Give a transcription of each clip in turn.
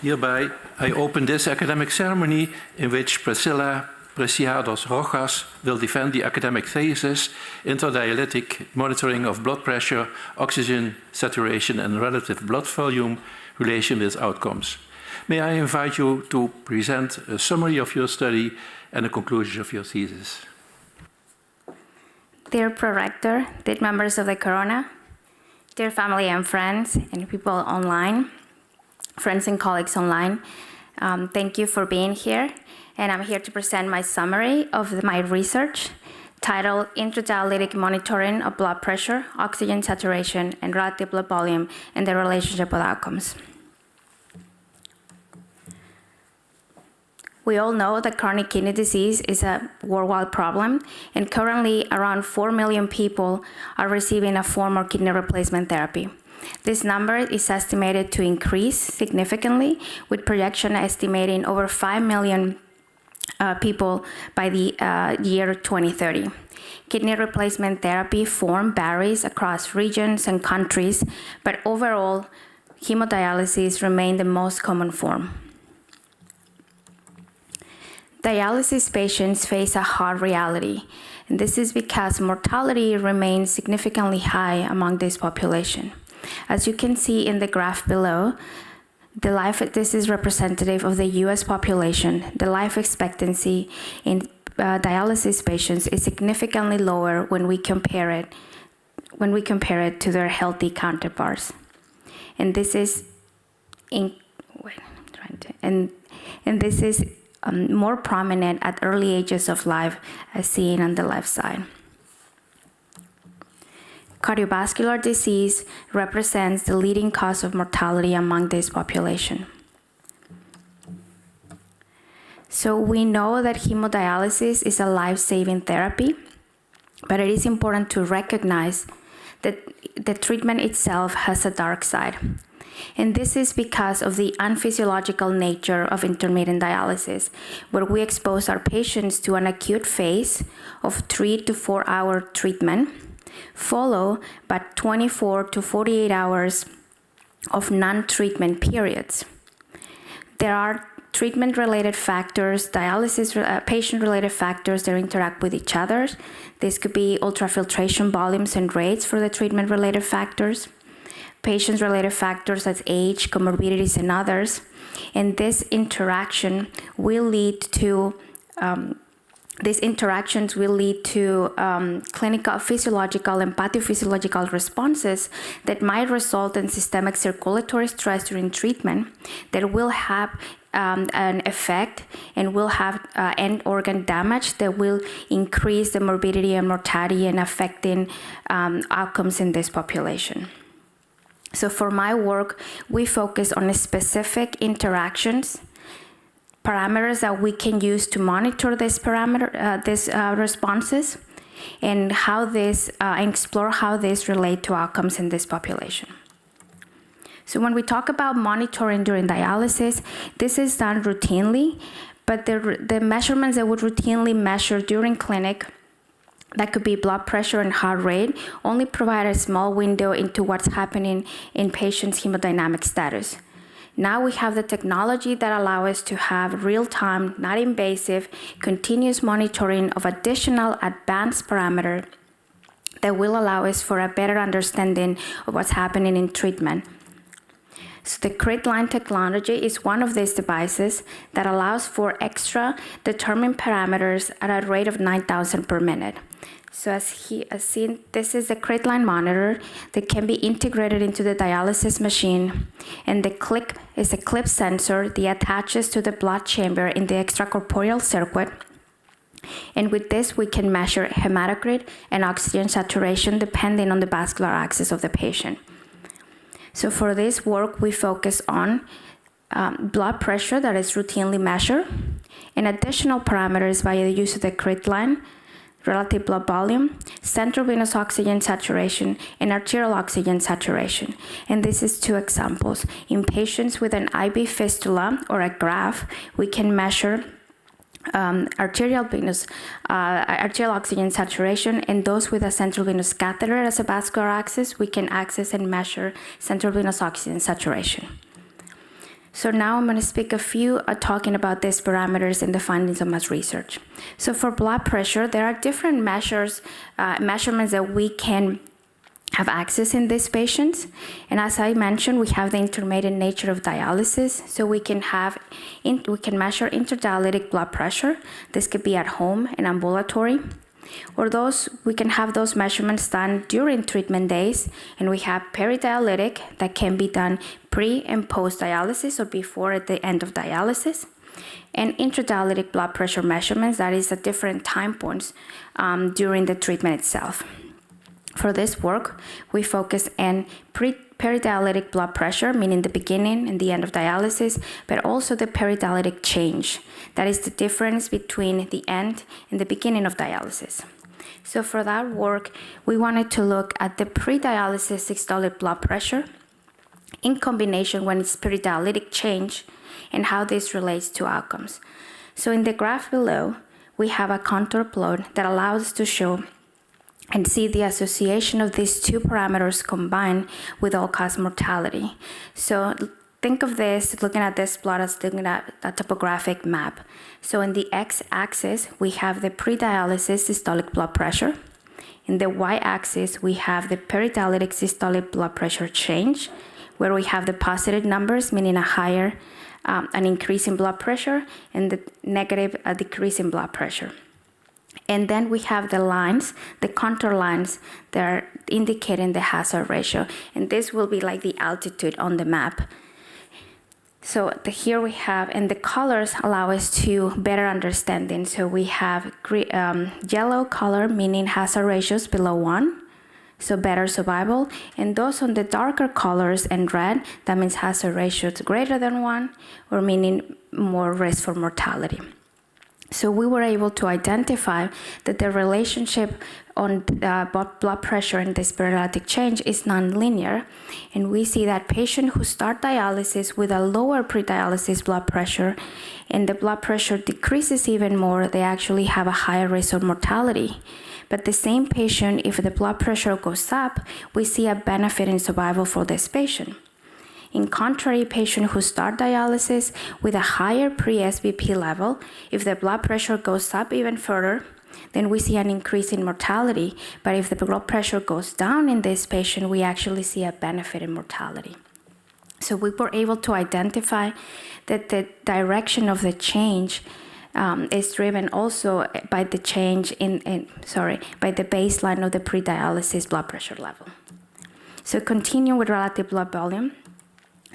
Hereby, I open this academic ceremony in which Priscila Preciado Rojas will defend the academic thesis, Intradialytic Monitoring of Blood Pressure, Oxygen Saturation and Relative Blood Volume Relation with Outcomes. May I invite you to present a summary of your study and the conclusions of your thesis. Dear Prorector, dear members of the Corona, dear family and friends and people online, friends and colleagues online, thank you for being here. And I'm here to present my summary of my research titled Intradialytic Monitoring of Blood Pressure, Oxygen Saturation, and Relative Blood Volume and their Relationship with Outcomes. We all know that chronic kidney disease is a worldwide problem, and currently around 4 million people are receiving a form of kidney replacement therapy. This number is estimated to increase significantly, with projection estimating over 5 million people by the year 2030. Kidney replacement therapy form varies across regions and countries, but overall, hemodialysis remains the most common form. Dialysis patients face a hard reality, and this is because mortality remains significantly high among this population. As you can see in the graph below, this is representative of the US population. The life expectancy in dialysis patients is significantly lower when we compare it to their healthy counterparts. And this is more prominent at early ages of life, as seen on the left side. Cardiovascular disease represents the leading cause of mortality among this population. So we know that hemodialysis is a life-saving therapy, but it is important to recognize that the treatment itself has a dark side. And this is because of the unphysiological nature of intermittent dialysis, where we expose our patients to an acute phase of 3 to 4 hour treatment, followed by 24 to 48 hours of non-treatment periods. There are treatment-related factors, patient-related factors that interact with each other. This could be ultrafiltration volumes and rates for the treatment-related factors, patient-related factors as age, comorbidities, and others. And this interaction will lead to These interactions will lead to clinical, physiological, and pathophysiological responses that might result in systemic circulatory stress during treatment that will have an effect and will have end organ damage that will increase the morbidity and mortality and affecting outcomes in this population. So for my work, we focus on specific interactions, parameters that we can use to monitor these responses, and how explore how this relate to outcomes in this population. So when we talk about monitoring during dialysis, this is done routinely, but the measurements that would routinely measure during clinic, that could be blood pressure and heart rate, only provide a small window into what's happening in patients' hemodynamic status. Now we have the technology that allows us to have real-time, not invasive, continuous monitoring of additional advanced parameters that will allow us for a better understanding of what's happening in treatment. So the CRIT-line technology is one of these devices that allows for extra determined parameters at a rate of 9,000 per minute. So as seen, this is a CRIT-line monitor that can be integrated into the dialysis machine, and the clip is a clip sensor that attaches to the blood chamber in the extracorporeal circuit. And with this, we can measure hematocrit and oxygen saturation depending on the vascular access of the patient. So for this work, we focus on blood pressure that is routinely measured, and additional parameters via the use of the CRIT-line, relative blood volume, central venous oxygen saturation, and arterial oxygen saturation. And this is two examples. In patients with an IV fistula or a graft, we can measure arterial oxygen saturation, and those with a central venous catheter as a vascular access, we can access and measure central venous oxygen saturation. So now I'm going to speak a few talking about these parameters and the findings of my research. So for blood pressure, there are different measurements that we can have access in these patients. And as I mentioned, we have the intermittent nature of dialysis. So we can measure intradialytic blood pressure. This could be at home and ambulatory. Or we can have those measurements done during treatment days. And we have peridialytic that can be done pre and post dialysis or before at the end of dialysis. And intradialytic blood pressure measurements, that is at different time points during the treatment itself. For this work, we focus on peridialytic blood pressure, meaning the beginning and the end of dialysis, but also the peridialytic change. That is the difference between the end and the beginning of dialysis. So for that work, we wanted to look at the pre-dialysis systolic blood pressure in combination with its peridialytic change and how this relates to outcomes. So in the graph below, we have a contour plot that allows us to show and see the association of these two parameters combined with all-cause mortality. So think of this, looking at this plot as looking at a topographic map. So in the x-axis, we have the pre-dialysis systolic blood pressure. In the y-axis, we have the peridialytic systolic blood pressure change, where we have the positive numbers, meaning an increase in blood pressure, and the negative, a decrease in blood pressure. And then we have the lines, the contour lines that are indicating the hazard ratio. And this will be like the altitude on the map. So here we have, and the colors allow us to better understanding. So we have yellow color, meaning hazard ratios below 1, so better survival. And those on the darker colors and red, that means hazard ratios greater than 1, or meaning more risk for mortality. So we were able to identify that the relationship on blood pressure and this periodic change is nonlinear. And we see that patients who start dialysis with a lower pre-dialysis blood pressure and the blood pressure decreases even more, they actually have a higher risk of mortality. But the same patient, if the blood pressure goes up, we see a benefit in survival for this patient. In contrary, patients who start dialysis with a higher pre-SBP level, if the blood pressure goes up even further, then we see an increase in mortality. But if the blood pressure goes down in this patient, we actually see a benefit in mortality. So we were able to identify that the direction of the change is driven also by the change by the baseline of the pre-dialysis blood pressure level. So continue with relative blood volume.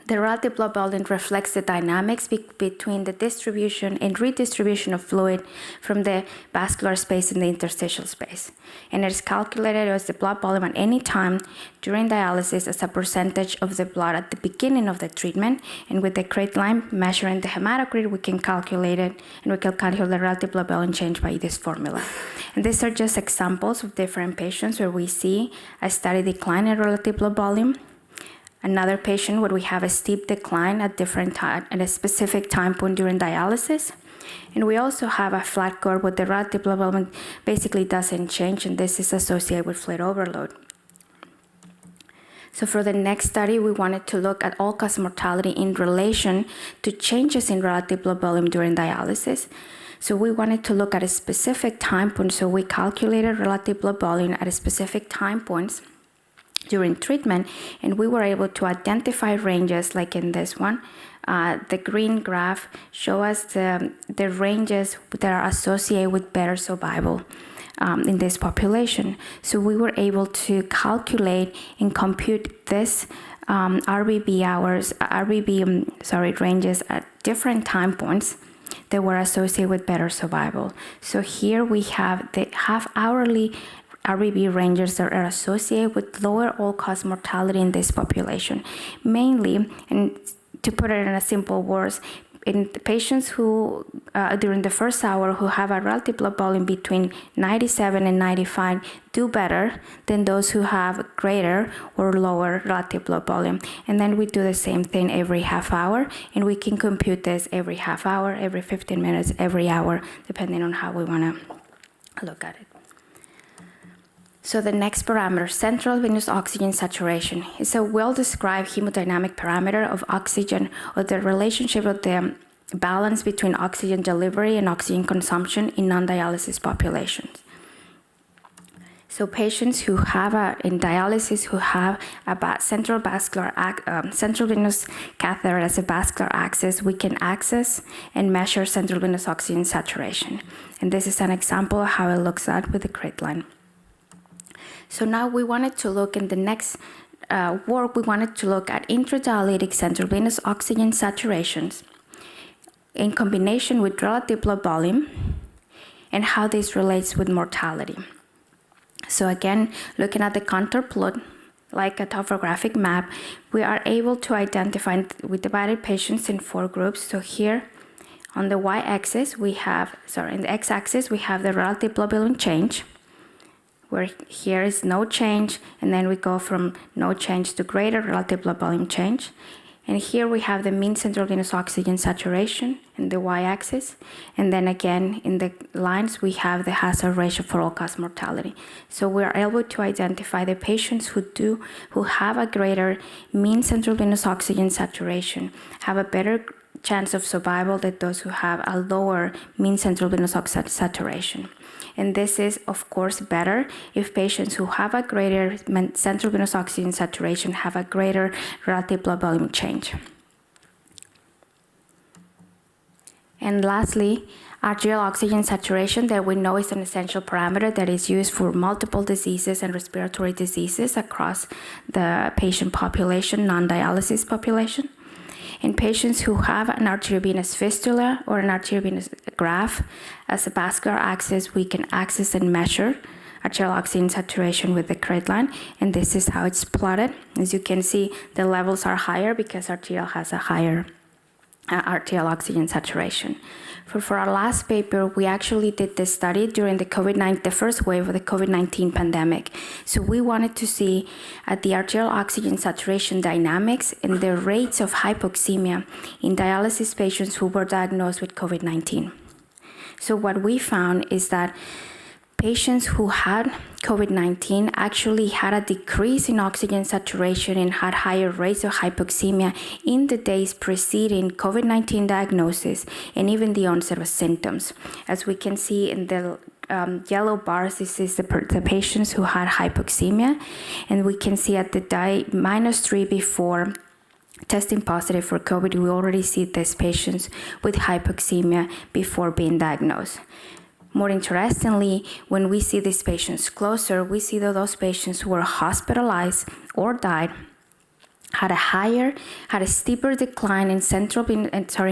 The relative blood volume reflects the dynamics between the distribution and redistribution of fluid from the vascular space and the interstitial space. And it is calculated as the blood volume at any time during dialysis as a percentage of the blood at the beginning of the treatment. And with the grid line measuring the hematocrit, we can calculate it, and we can calculate the relative blood volume change by this formula. And these are just examples of different patients where we see a steady decline in relative blood volume. Another patient where we have a steep decline at a specific time point during dialysis. And we also have a flat curve where the relative blood volume basically doesn't change, and this is associated with fluid overload. So for the next study, we wanted to look at all-cause mortality in relation to changes in relative blood volume during dialysis. So we wanted to look at a specific time point, so we calculated relative blood volume at a specific time points during treatment, and we were able to identify ranges like in this one. The green graph show us the ranges that are associated with better survival in this population. So we were able to calculate and compute this ranges at different time points that were associated with better survival. So here we have the half-hourly RBB ranges that are associated with lower all-cause mortality in this population. Mainly, and to put it in a simple words, in the patients who, during the first hour, who have a relative blood volume between 97 and 95 do better than those who have greater or lower relative blood volume. And then we do the same thing every half hour, and we can compute this every half hour, every 15 minutes, every hour, depending on how we want to look at it. So the next parameter, central venous oxygen saturation, is a well-described hemodynamic parameter of oxygen, or the relationship of the balance between oxygen delivery and oxygen consumption in non-dialysis populations. So patients who have in dialysis who have a central venous catheter as a vascular access, we can access and measure central venous oxygen saturation. And this is an example of how it looks at with the grid line. So now we wanted to look in the next work, we wanted to look at intradialytic central venous oxygen saturations in combination with relative blood volume and how this relates with mortality. So again, looking at the contour plot, like a topographic map, we are able to identify, we divided patients in 4 groups. So here on the y-axis, in the x-axis, we have the relative blood volume change, where here is no change, and then we go from no change to greater relative blood volume change. And here we have the mean central venous oxygen saturation in the y-axis. And then again, in the lines, we have the hazard ratio for all-cause mortality. So we are able to identify the patients who have a greater mean central venous oxygen saturation, have a better chance of survival than those who have a lower mean central venous oxygen saturation. And this is, of course, better if patients who have a greater central venous oxygen saturation have a greater relative blood volume change. And lastly, arterial oxygen saturation, that we know is an essential parameter that is used for multiple diseases and respiratory diseases across the patient population, non-dialysis population. In patients who have an arteriovenous fistula or an arteriovenous graft as a vascular access, we can access and measure arterial oxygen saturation with the grid line, and this is how it's plotted. As you can see, the levels are higher because arterial has a higher arterial oxygen saturation. For our last paper, we actually did this study during the first wave of the COVID-19 pandemic. So we wanted to see the arterial oxygen saturation dynamics and the rates of hypoxemia in dialysis patients who were diagnosed with COVID-19. So what we found is that patients who had COVID-19 actually had a decrease in oxygen saturation and had higher rates of hypoxemia in the days preceding COVID-19 diagnosis and even the onset of symptoms. As we can see in the yellow bars, this is the patients who had hypoxemia, and we can see at the -3 before testing positive for COVID, we already see these patients with hypoxemia before being diagnosed. More interestingly, when we see these patients closer, we see that those patients who were hospitalized or died had a steeper decline in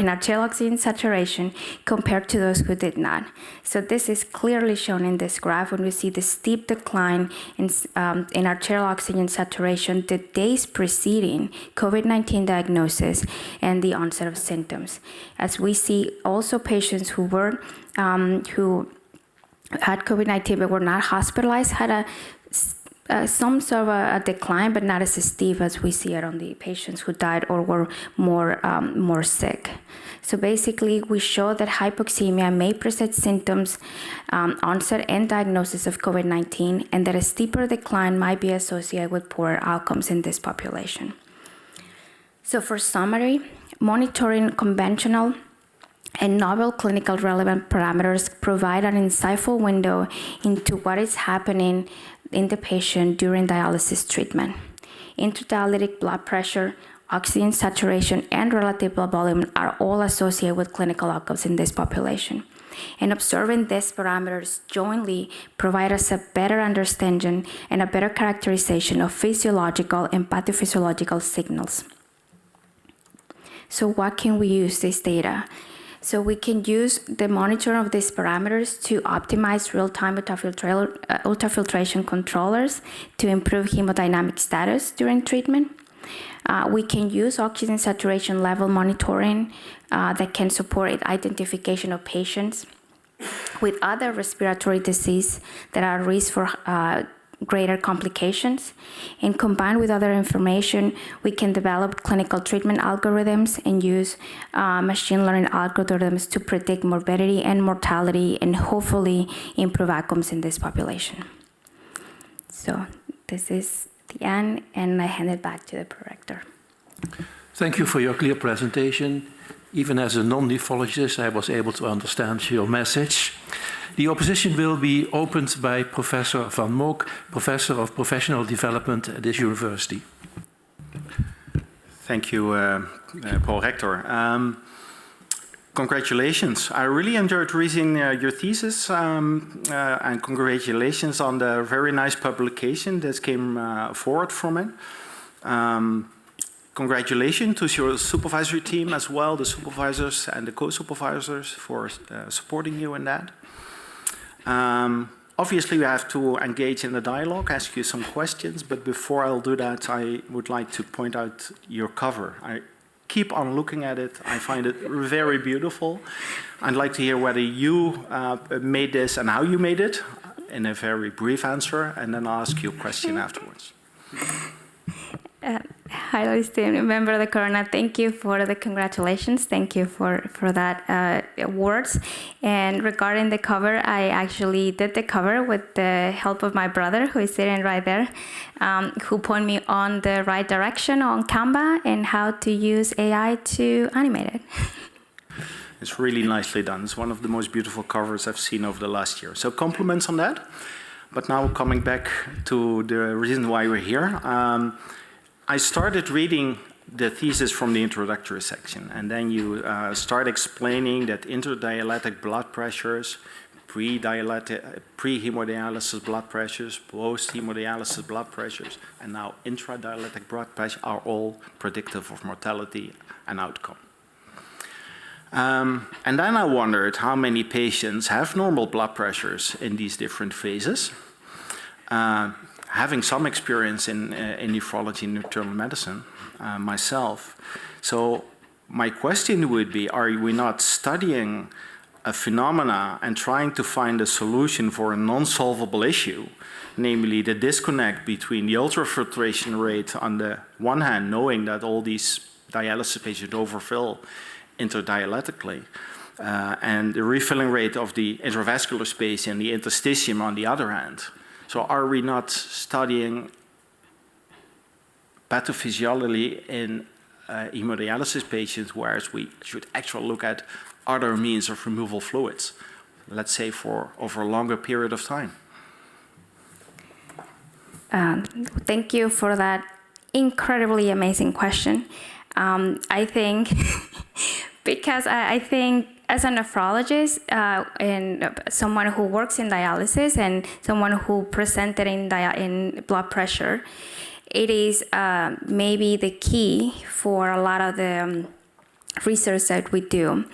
arterial oxygen saturation compared to those who did not. So this is clearly shown in this graph when we see the steep decline in arterial oxygen saturation the days preceding COVID-19 diagnosis and the onset of symptoms. As we see also patients who had COVID-19 but were not hospitalized had some sort of a decline, but not as steep as we see it on the patients who died or were more sick. So basically, we show that hypoxemia may present symptoms, onset and diagnosis of COVID-19, and that a steeper decline might be associated with poorer outcomes in this population. So for summary, monitoring conventional and novel clinical relevant parameters provide an insightful window into what is happening in the patient during dialysis treatment. Intradialytic blood pressure, oxygen saturation, and relative blood volume are all associated with clinical outcomes in this population. And observing these parameters jointly provide us a better understanding and a better characterization of physiological and pathophysiological signals. So what can we use this data? So we can use the monitoring of these parameters to optimize real-time ultrafiltration controllers to improve hemodynamic status during treatment. We can use oxygen saturation level monitoring that can support identification of patients with other respiratory disease that are at risk for greater complications. And combined with other information, we can develop clinical treatment algorithms and use machine learning algorithms to predict morbidity and mortality and hopefully improve outcomes in this population. So this is the end, and I hand it back to the prorector. Thank you for your clear presentation. Even as a non-nephrologist, I was able to understand your message. The opposition will be opened by Professor Van Mook, Professor of Professional Development at this university. Thank you, Prorector. Congratulations. I really enjoyed reading your thesis, and congratulations on the very nice publication that came forward from it. Congratulations to your supervisory team as well, the supervisors and the co-supervisors for supporting you in that. Obviously, we have to engage in the dialogue, ask you some questions, but before I'll do that, I would like to point out your cover. I keep on looking at it. I find it very beautiful. I'd like to hear whether you made this and how you made it in a very brief answer, and then I'll ask you a question afterwards. Hi, esteemed member of the Corona. Thank you for the congratulations. Thank you for that words. And regarding the cover, I actually did the cover with the help of my brother, who is sitting right there, who pointed me on the right direction on Canva and how to use AI to animate it. It's really nicely done. It's one of the most beautiful covers I've seen over the last year. So compliments on that. But now coming back to the reason why we're here. I started reading the thesis from the introductory section, and then you start explaining that interdialytic blood pressures, pre-hemodialysis blood pressures, post-hemodialysis blood pressures, and now intradialytic blood pressure are all predictive of mortality and outcome. And then I wondered how many patients have normal blood pressures in these different phases. Having some experience in nephrology and internal medicine myself. So my question would be, are we not studying a phenomena and trying to find a solution for a non-solvable issue, namely the disconnect between the ultrafiltration rate on the one hand, knowing that all these dialysis patients overfill interdialytically, and the refilling rate of the intravascular space in the interstitium on the other hand. So are we not studying pathophysiology in hemodialysis patients, whereas we should actually look at other means of removal fluids, let's say for over a longer period of time? Thank you for that incredibly amazing question. I think, because I think as a nephrologist and someone who works in dialysis and someone who presented in blood pressure, it is maybe the key for a lot of the research that we do.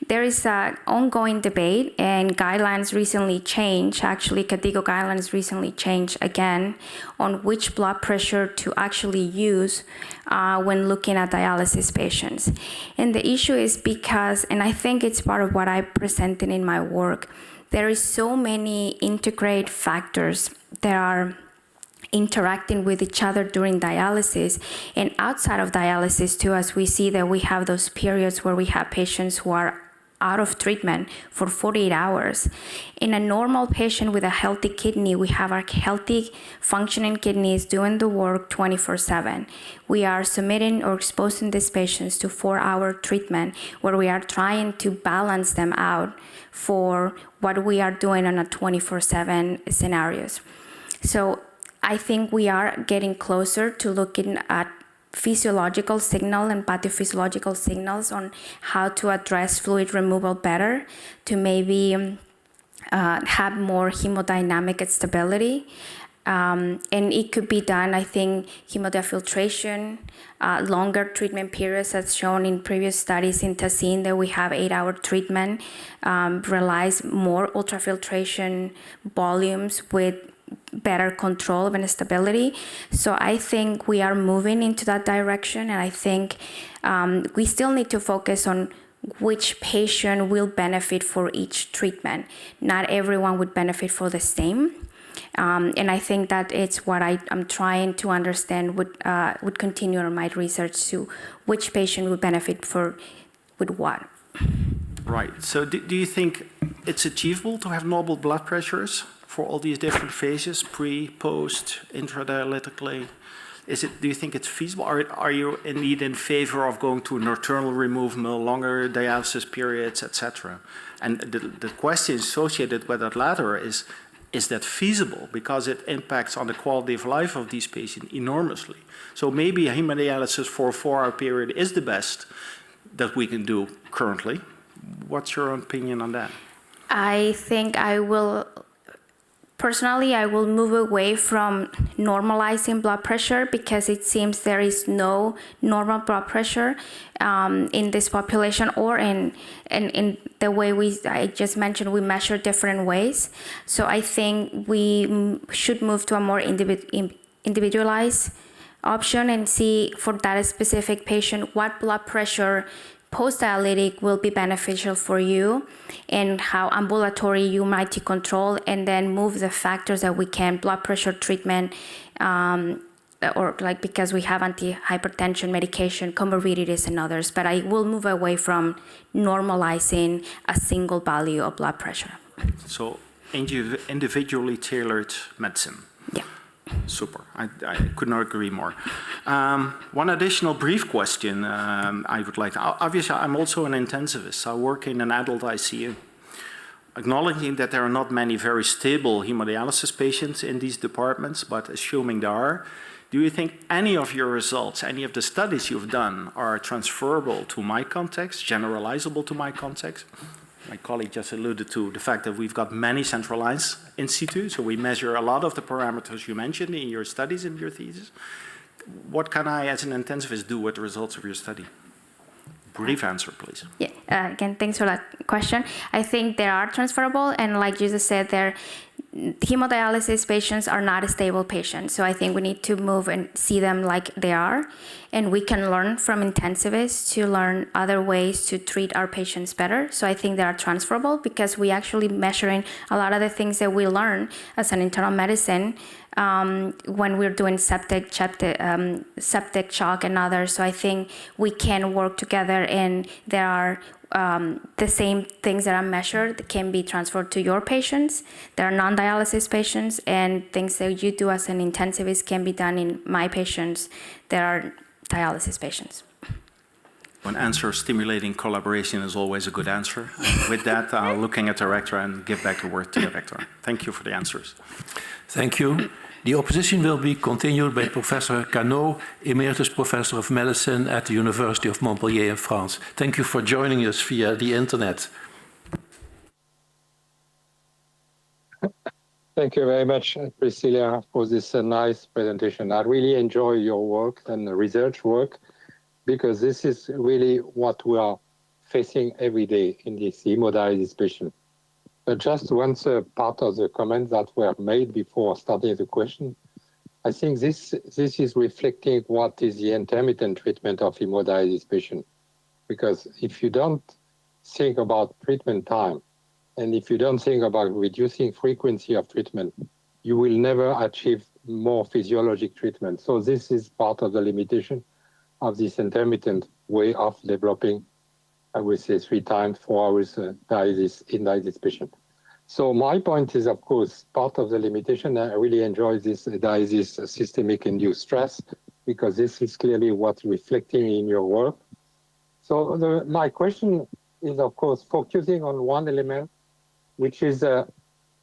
There is an ongoing debate, and guidelines recently changed. Actually, KDIGO guidelines recently changed again on which blood pressure to actually use when looking at dialysis patients. And the issue is because, and I think it's part of what I presented in my work, there is so many integrate factors that are interacting with each other during dialysis and outside of dialysis too, as we see that we have those periods where we have patients who are out of treatment for 48 hours. In a normal patient with a healthy kidney, we have our healthy functioning kidneys doing the work 24/7. We are submitting or exposing these patients to 4-hour treatment where we are trying to balance them out for what we are doing on a 24/7 scenarios. So I think we are getting closer to looking at physiological signal and pathophysiological signals on how to address fluid removal better to maybe have more hemodynamic stability. And it could be done, I think, hemodiafiltration, longer treatment periods as shown in previous studies in TASIN that we have 8-hour treatment, relies more ultrafiltration volumes with better control and stability. So I think we are moving into that direction, and I think we still need to focus on which patient will benefit for each treatment. Not everyone would benefit for the same. And I think that it's what I'm trying to understand would continue on my research to which patient would benefit with what. Right. So do you think it's achievable to have normal blood pressures for all these different phases, pre, post, intradialytically? Do you think it's feasible? Are you indeed in favor of going to nocturnal removal, longer dialysis periods, etc.? And the question associated with that latter is that feasible? Because it impacts on the quality of life of these patients enormously. So maybe hemodialysis for a 4-hour period is the best that we can do currently. What's your opinion on that? I think personally, I will move away from normalizing blood pressure because it seems there is no normal blood pressure in this population, or in the way I just mentioned, we measure different ways. So I think we should move to a more individualized option and see for that specific patient what blood pressure post-dialytic will be beneficial for you and how ambulatory you might control, and then move the factors that we can, blood pressure treatment, or like because we have anti-hypertension medication, comorbidities and others, but I will move away from normalizing a single value of blood pressure. So individually tailored medicine. Yeah. Super. I could not agree more. One additional brief question I would like to... Obviously, I'm also an intensivist. I work in an adult ICU. Acknowledging that there are not many very stable hemodialysis patients in these departments, but assuming there are, do you think any of your results, any of the studies you've done are transferable to my context, generalizable to my context? My colleague just alluded to the fact that we've got many centralized institutes, so we measure a lot of the parameters you mentioned in your studies and your thesis. What can I, as an intensivist, do with the results of your study? Brief answer, please. Yeah. Again, thanks for that question. I think they are transferable, and like you just said, hemodialysis patients are not a stable patients. So I think we need to move and see them like they are, and we can learn from intensivists to learn other ways to treat our patients better. So I think they are transferable because we actually measuring a lot of the things that we learn as an internal medicine when we're doing septic shock and others. So I think we can work together, and there are the same things that are measured that can be transferred to your patients. There are non-dialysis patients, and things that you do as an intensivist can be done in my patients. There are dialysis patients. An answer stimulating collaboration is always a good answer. With that, looking at the rector and give back the word to the rector. Thank you for the answers. Thank you. The opposition will be continued by Professor Cano, Emeritus Professor of Medicine at the University of Montpellier in France. Thank you for joining us via the internet. Thank you very much, Priscila, for this nice presentation. I really enjoy your work and research work, because this is really what we are facing every day in this hemodialysis patient. Just to answer part of the comments that were made before starting the question, I think this is reflecting what is the intermittent treatment of hemodialysis patient. Because if you don't think about treatment time, and if you don't think about reducing frequency of treatment, you will never achieve more physiologic treatment. So this is part of the limitation of this intermittent way of developing, I would say, 3 times 4 hours dialysis in dialysis patient. So my point is, of course, part of the limitation. I really enjoy this dialysis systemic induced stress, because this is clearly what's reflecting in your work. So my question is, of course, focusing on one element, which is a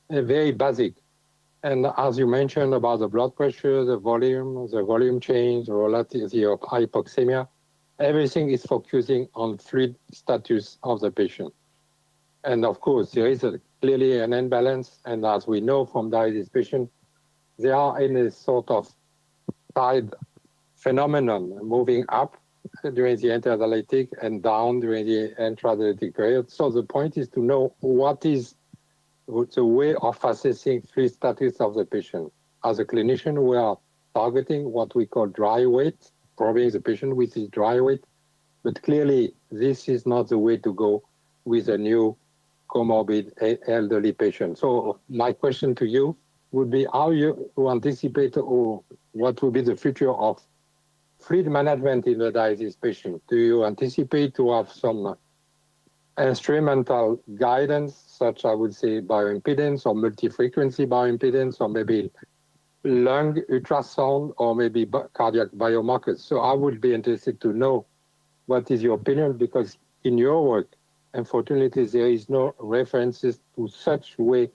very basic. And as you mentioned about the blood pressure, the volume change, the relativity of hypoxemia, everything is focusing on fluid status of the patient. And of course, there is clearly an imbalance. And as we know from dialysis patients, they are in a sort of tide phenomenon, moving up during the interdialytic and down during the intradialytic period. So the point is to know what is the way of assessing fluid status of the patient. As a clinician, we are targeting what we call dry weight, probing the patient with his dry weight. But clearly, this is not the way to go with a new comorbid elderly patient. So my question to you would be how you anticipate, or what will be the future of fluid management in the dialysis patient? Do you anticipate to have some instrumental guidance, such I would say bioimpedance or multi-frequency bioimpedance, or maybe lung ultrasound, or maybe cardiac biomarkers. So I would be interested to know what is your opinion, because in your work, unfortunately, there is no references to such way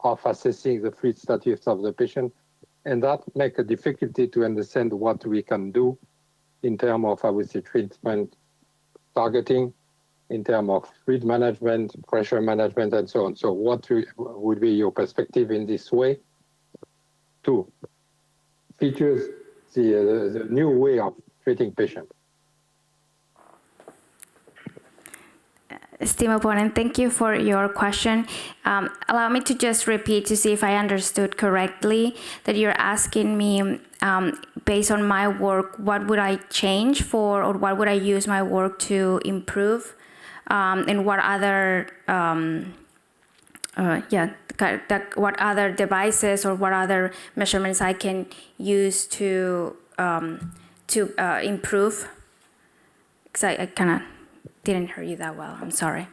of assessing the fluid status of the patient, and that makes a difficulty to understand what we can do in terms of, I would say, treatment targeting, in terms of fluid management, pressure management, and so on. So what would be your perspective in this way to features the new way of treating patients? Esteemed opponent, thank you for your question. Allow me to just repeat to see if I understood correctly, that you're asking me, based on my work, what would I change for, or what would I use my work to improve, and what other, what other devices or what other measurements I can use to improve? Because I kind of didn't hear you that well. I'm sorry.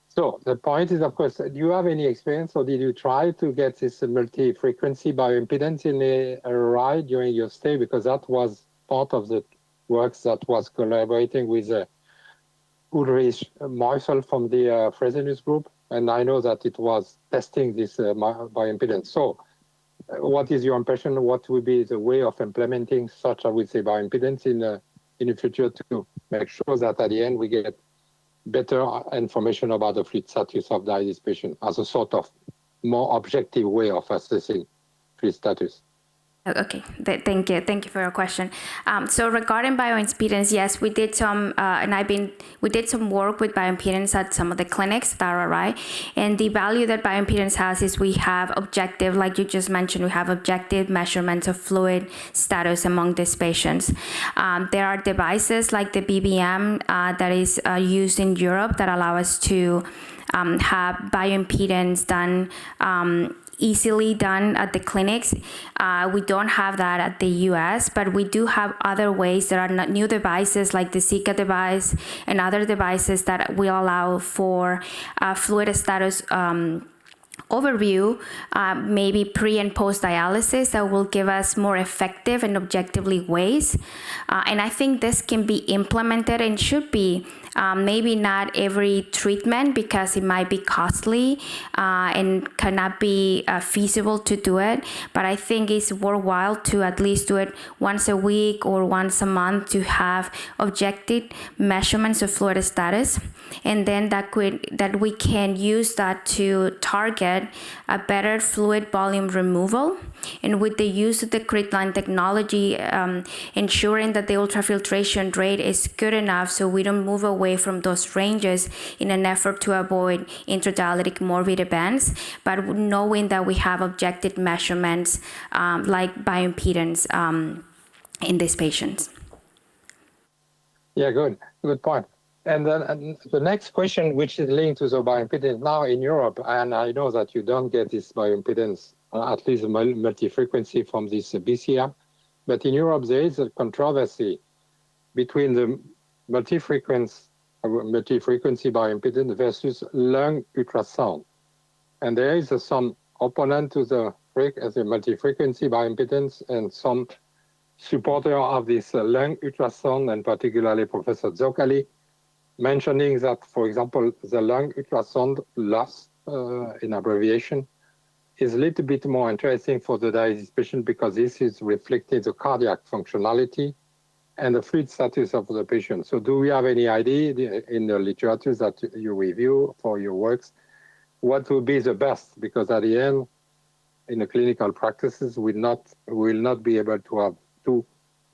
So the point is, of course, do you have any experience, or did you try to get this multi-frequency bioimpedance in a ride during your stay? Because that was part of the works that was collaborating with Ulrich Meusel from the Fresenius group, and I know that it was testing this bioimpedance. So what is your impression? What would be the way of implementing such, I would say, bioimpedance in the future to make sure that at the end we get better information about the fluid status of dialysis patient as a sort of more objective way of assessing fluid status? Okay, thank you for your question. So regarding bioimpedance, yes, we did some, we did some work with bioimpedance at some of the clinics that are right. And the value that bioimpedance has is we have objective, like you just mentioned, we have objective measurements of fluid status among these patients. There are devices like the BBM that is used in Europe that allow us to have bioimpedance done easily done at the clinics. We don't have that at the US, but we do have other ways. There are new devices like the Zika device and other devices that will allow for fluid status overview, maybe pre and post dialysis, that will give us more effective and objectively ways. And I think this can be implemented and should be, maybe not every treatment because it might be costly and cannot be feasible to do it. But I think it's worthwhile to at least do it once a week or once a month to have objective measurements of fluid status. And then that we can use that to target a better fluid volume removal. And with the use of the Critline technology, ensuring that the ultrafiltration rate is good enough so we don't move away from those ranges in an effort to avoid intradialytic morbid events, but knowing that we have objective measurements like bioimpedance in these patients. Yeah, good point. And then the next question, which is linked to the bioimpedance now in Europe, and I know that you don't get this bioimpedance, at least multi-frequency from this BCM, but in Europe there is a controversy between the multi-frequency bioimpedance versus lung ultrasound. And there is some opponent to the multi-frequency bioimpedance and some supporter of this lung ultrasound, and particularly Professor Zoccali, mentioning that, for example, the lung ultrasound loss, in abbreviation, is a little bit more interesting for the dialysis patient because this is reflecting the cardiac functionality and the fluid status of the patient. So do we have any idea in the literature that you review for your works, what will be the best? Because at the end, in the clinical practices, we will not be able to have two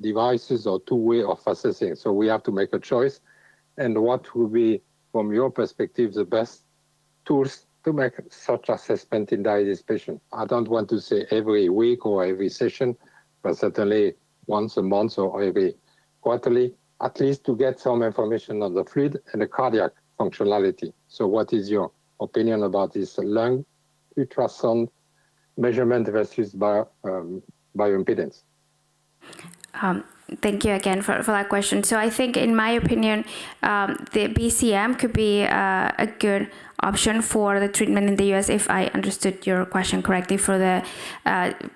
devices or two ways of assessing. So we have to make a choice. And what will be, from your perspective, the best tools to make such assessment in dialysis patient? I don't want to say every week or every session, but certainly once a month or every quarterly, at least to get some information on the fluid and the cardiac functionality. So what is your opinion about this lung ultrasound measurement versus bioimpedance? Thank you again for that question. So I think, in my opinion, the BCM could be a good option for the treatment in the US, if I understood your question correctly, for the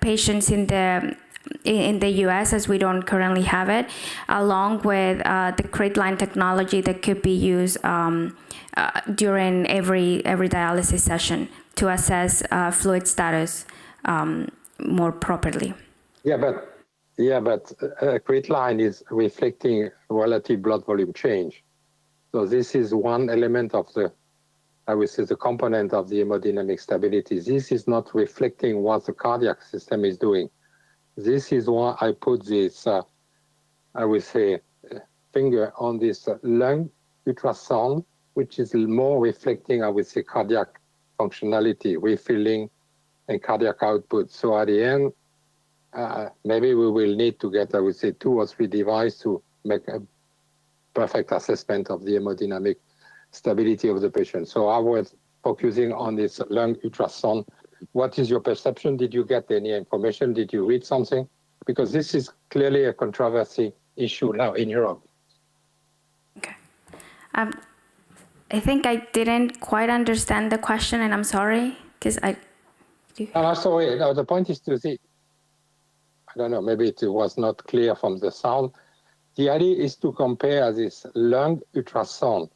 patients in the US, as we don't currently have it, along with the crate line technology that could be used during every dialysis session to assess fluid status more properly. Yeah, but crate line is reflecting relative blood volume change. So this is one element of the, I would say, the component of the hemodynamic stability. This is not reflecting what the cardiac system is doing. This is why I put this, I would say, finger on this lung ultrasound, which is more reflecting, I would say, cardiac functionality, refilling, and cardiac output. So at the end, maybe we will need to get, I would say, 2 or 3 devices to make a perfect assessment of the hemodynamic stability of the patient. So I was focusing on this lung ultrasound. What is your perception? Did you get any information? Did you read something? Because this is clearly a controversy issue now in Europe. Okay. I think I didn't quite understand the question, and I'm sorry, because No, sorry. No, the point is to see, I don't know, maybe it was not clear from the sound. The idea is to compare this lung ultrasound,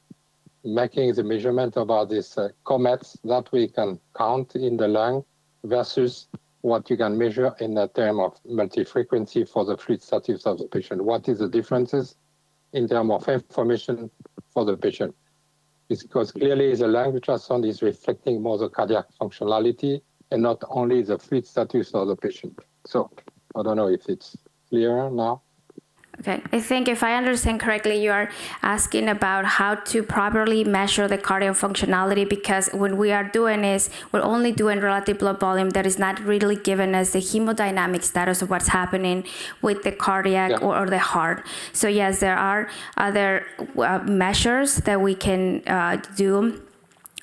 making the measurement about these comets that we can count in the lung versus what you can measure in the term of multi-frequency for the fluid status of the patient. What is the differences in terms of information for the patient? It's because clearly the lung ultrasound is reflecting more the cardiac functionality and not only the fluid status of the patient. So I don't know if it's clearer now. Okay, I think if I understand correctly, you are asking about how to properly measure the cardiac functionality, because when we are doing is, we're only doing relative blood volume that is not really giving us the hemodynamic status of what's happening with the cardiac or the heart. So yes, there are other measures that we can do.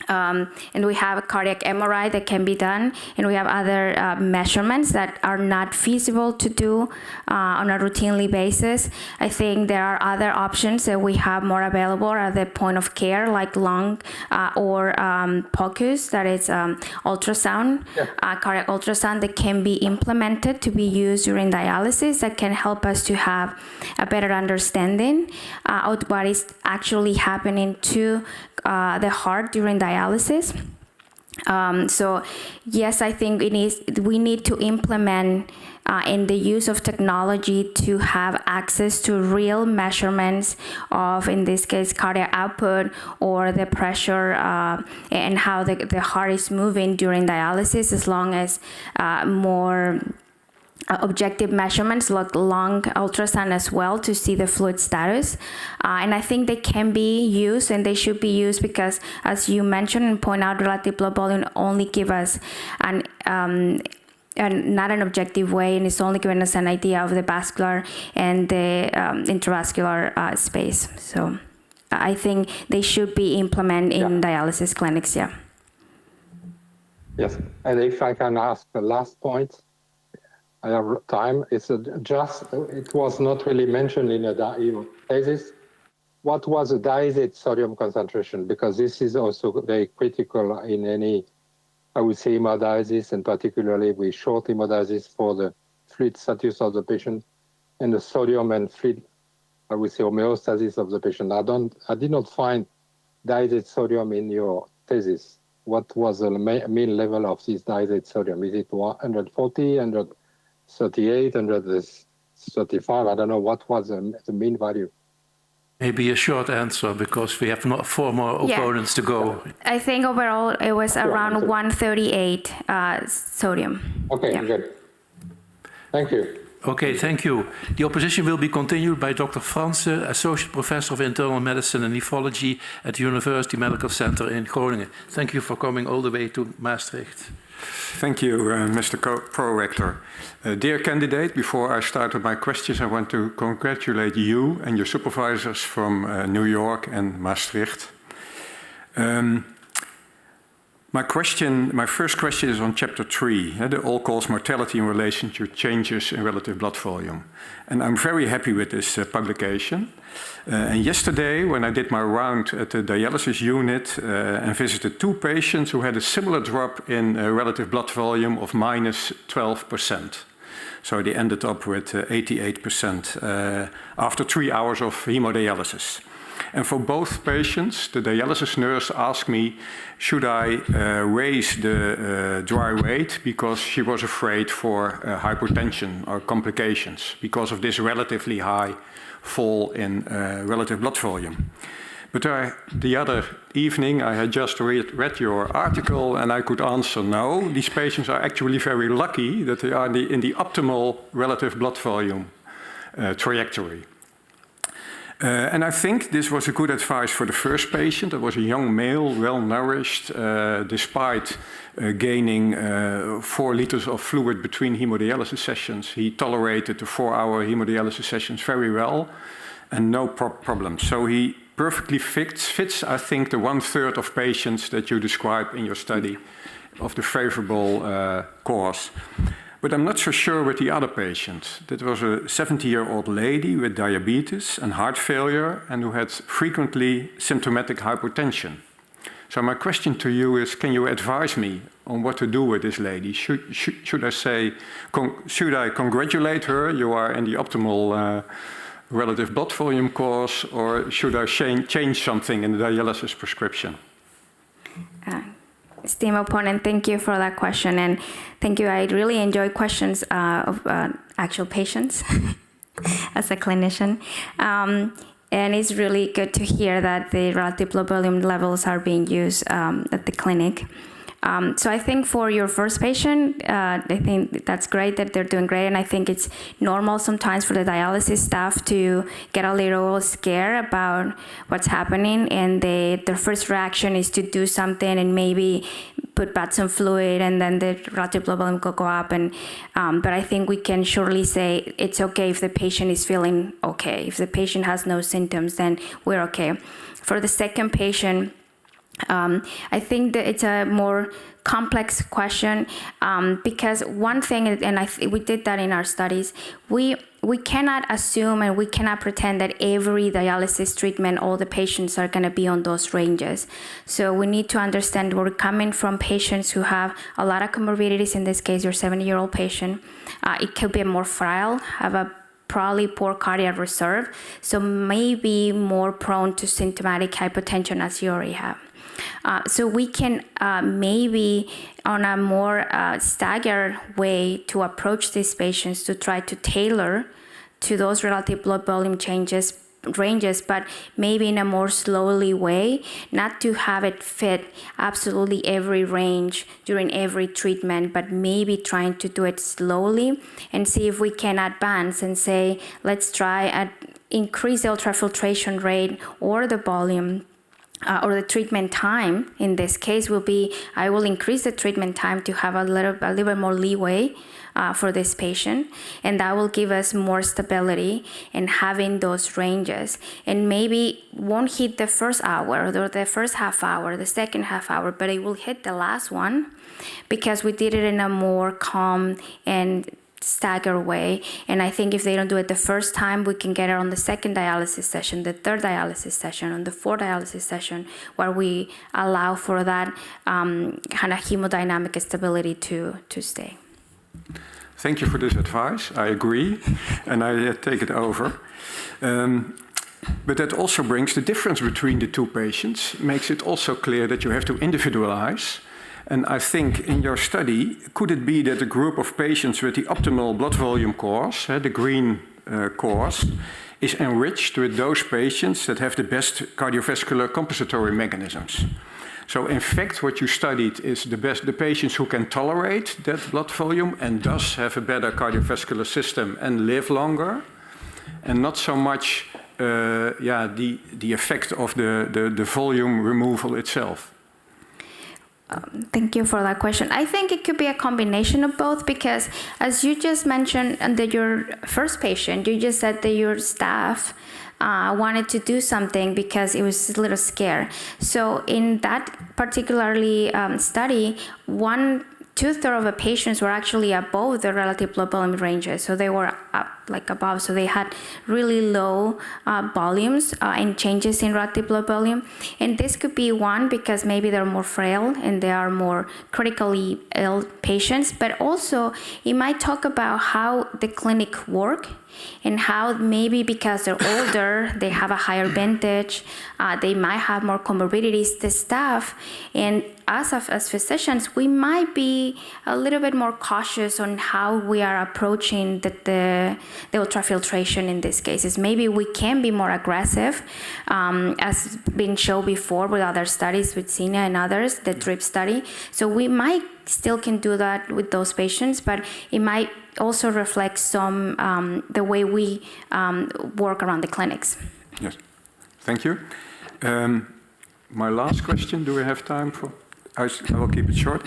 And we have a cardiac MRI that can be done, and we have other measurements that are not feasible to do on a routinely basis. I think there are other options that we have more available at the point of care, like lung or POCUS, that is ultrasound, cardiac ultrasound, that can be implemented to be used during dialysis, that can help us to have a better understanding of what is actually happening to the heart during dialysis. So yes, I think we need to implement in the use of technology to have access to real measurements of, in this case, cardiac output or the pressure and how the heart is moving during dialysis, as long as more objective measurements like lung ultrasound as well, to see the fluid status. And I think they can be used, and they should be used, because as you mentioned and point out, relative blood volume only give us not an objective way, and it's only giving us an idea of the vascular and the intravascular space. So I think they should be implemented in dialysis clinics, Yes, and if I can ask the last point, I have time. It's it was not really mentioned in the thesis. What was the diazide sodium concentration? Because this is also very critical in any, I would say, hemodialysis, and particularly with short hemodialysis for the fluid status of the patient and the sodium and fluid, I would say, homeostasis of the patient. I did not find diazide sodium in your thesis. What was the mean level of this diazide sodium? Is it 140, 138, 135? I don't know. What was the mean value? Maybe a short answer, because we have 4 more opponents to go. I think overall it was around 138 sodium. Okay, good. Thank you. Okay, thank you. The opposition will be continued by Dr. Franse, Associate Professor of Internal Medicine and Nephrology at the University Medical Center in Groningen. Thank you for coming all the way to Maastricht. Thank you, Mr. Pro-Rector. Dear candidate, before I start with my questions, I want to congratulate you and your supervisors from New York and Maastricht. My first question is on chapter 3, the all-cause mortality in relation to changes in relative blood volume. And I'm very happy with this publication. And yesterday, when I did my round at the dialysis unit and visited 2 patients who had a similar drop in relative blood volume of minus 12%. So they ended up with 88% after 3 hours of hemodialysis. And for both patients, the dialysis nurse asked me, should I raise the dry weight because she was afraid for hypertension or complications because of this relatively high fall in relative blood volume. But the other evening, I had just read your article and I could answer no. These patients are actually very lucky that they are in the optimal relative blood volume trajectory. And I think this was a good advice for the first patient. It was a young male, well-nourished, despite gaining 4 liters of fluid between hemodialysis sessions. He tolerated the 4-hour hemodialysis sessions very well and no problems. So he perfectly fits, I think, the 1/3 of patients that you describe in your study of the favorable course. But I'm not so sure with the other patient. That was a 70-year-old lady with diabetes and heart failure and who had frequently symptomatic hypertension. So my question to you is, can you advise me on what to do with this lady? Should I say, should I congratulate her, you are in the optimal relative blood volume course, or should I change something in the dialysis prescription? Esteemed opponent, thank you for that question, and thank you. I really enjoy questions of actual patients as a clinician, and it's really good to hear that the relative blood volume levels are being used at the clinic. So I think for your first patient, I think that's great that they're doing great, and I think it's normal sometimes for the dialysis staff to get a little scared about what's happening, and their first reaction is to do something and maybe put back some fluid, and then the relative blood volume will go up. And but I think we can surely say it's okay if the patient is feeling okay. If the patient has no symptoms, then we're okay. For the second patient, I think that it's a more complex question because one thing, and we did that in our studies, we cannot assume and we cannot pretend that every dialysis treatment, all the patients are going to be on those ranges. So we need to understand we're coming from patients who have a lot of comorbidities. In this case, your 70-year-old patient. It could be more frail, have a probably poor cardiac reserve, so maybe more prone to symptomatic hypertension as you already have. So we can maybe on a more staggered way to approach these patients to try to tailor to those relative blood volume ranges, but maybe in a more slowly way, not to have it fit absolutely every range during every treatment, but maybe trying to do it slowly and see if we can advance and say, let's try and increase the ultrafiltration rate or the volume. Or the treatment time in this case will be, I will increase the treatment time to have a little bit more leeway for this patient, and that will give us more stability in having those ranges, and maybe won't hit the first hour or the first half hour, the second half hour, but it will hit the last one because we did it in a more calm and stagger way. And I think if they don't do it the first time, we can get it on the second dialysis session, the third dialysis session, on the fourth dialysis session, where we allow for that kind of hemodynamic stability to stay. Thank you for this advice. I agree, and I take it over. But that also brings the difference between the 2 patients, makes it also clear that you have to individualize. And I think in your study, could it be that a group of patients with the optimal blood volume course, the green course, is enriched with those patients that have the best cardiovascular compensatory mechanisms? So in fact, what you studied is the patients who can tolerate that blood volume and thus have a better cardiovascular system and live longer, and not so much the effect of the volume removal itself. Thank you for that question. I think it could be a combination of both because, as you just mentioned, that your first patient, you just said that your staff wanted to do something because it was a little scared. So in that particularly study, 2/3 of the patients were actually above the relative blood volume ranges. So they were up, like above. So they had really low volumes and changes in relative blood volume. And this could be one because maybe they're more frail and they are more critically ill patients. But also it might talk about how the clinic work and how maybe because they're older, they have a higher vintage, they might have more comorbidities, the staff, and us as physicians, we might be a little bit more cautious on how we are approaching the ultrafiltration in these cases. Maybe we can be more aggressive, as been shown before with other studies with Sina and others, the DRIP study. So we might still can do that with those patients, but it might also reflects some the way we work around the clinics. Yes, thank you. My last question, do we have time for? I will keep it short.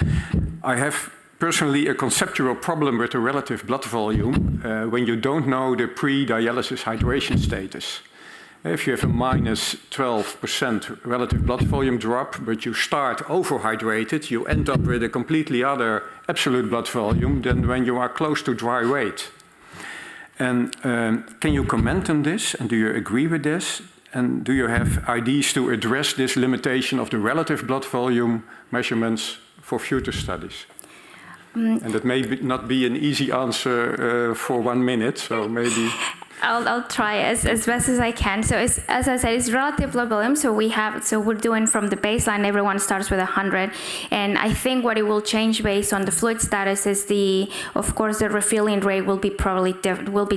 I have personally a conceptual problem with the relative blood volume when you don't know the pre-dialysis hydration status. If you have a minus 12% relative blood volume drop, but you start overhydrated, you end up with a completely other absolute blood volume than when you are close to dry weight. And can you comment on this? And do you agree with this? And do you have ideas to address this limitation of the relative blood volume measurements for future studies? And that may not be an easy answer for 1 minute, so maybe... I'll try as best as I can. So as I said, it's relative blood volume. So we're doing from the baseline, everyone starts with 100. And I think what it will change based on the fluid status is of course, the refilling rate will be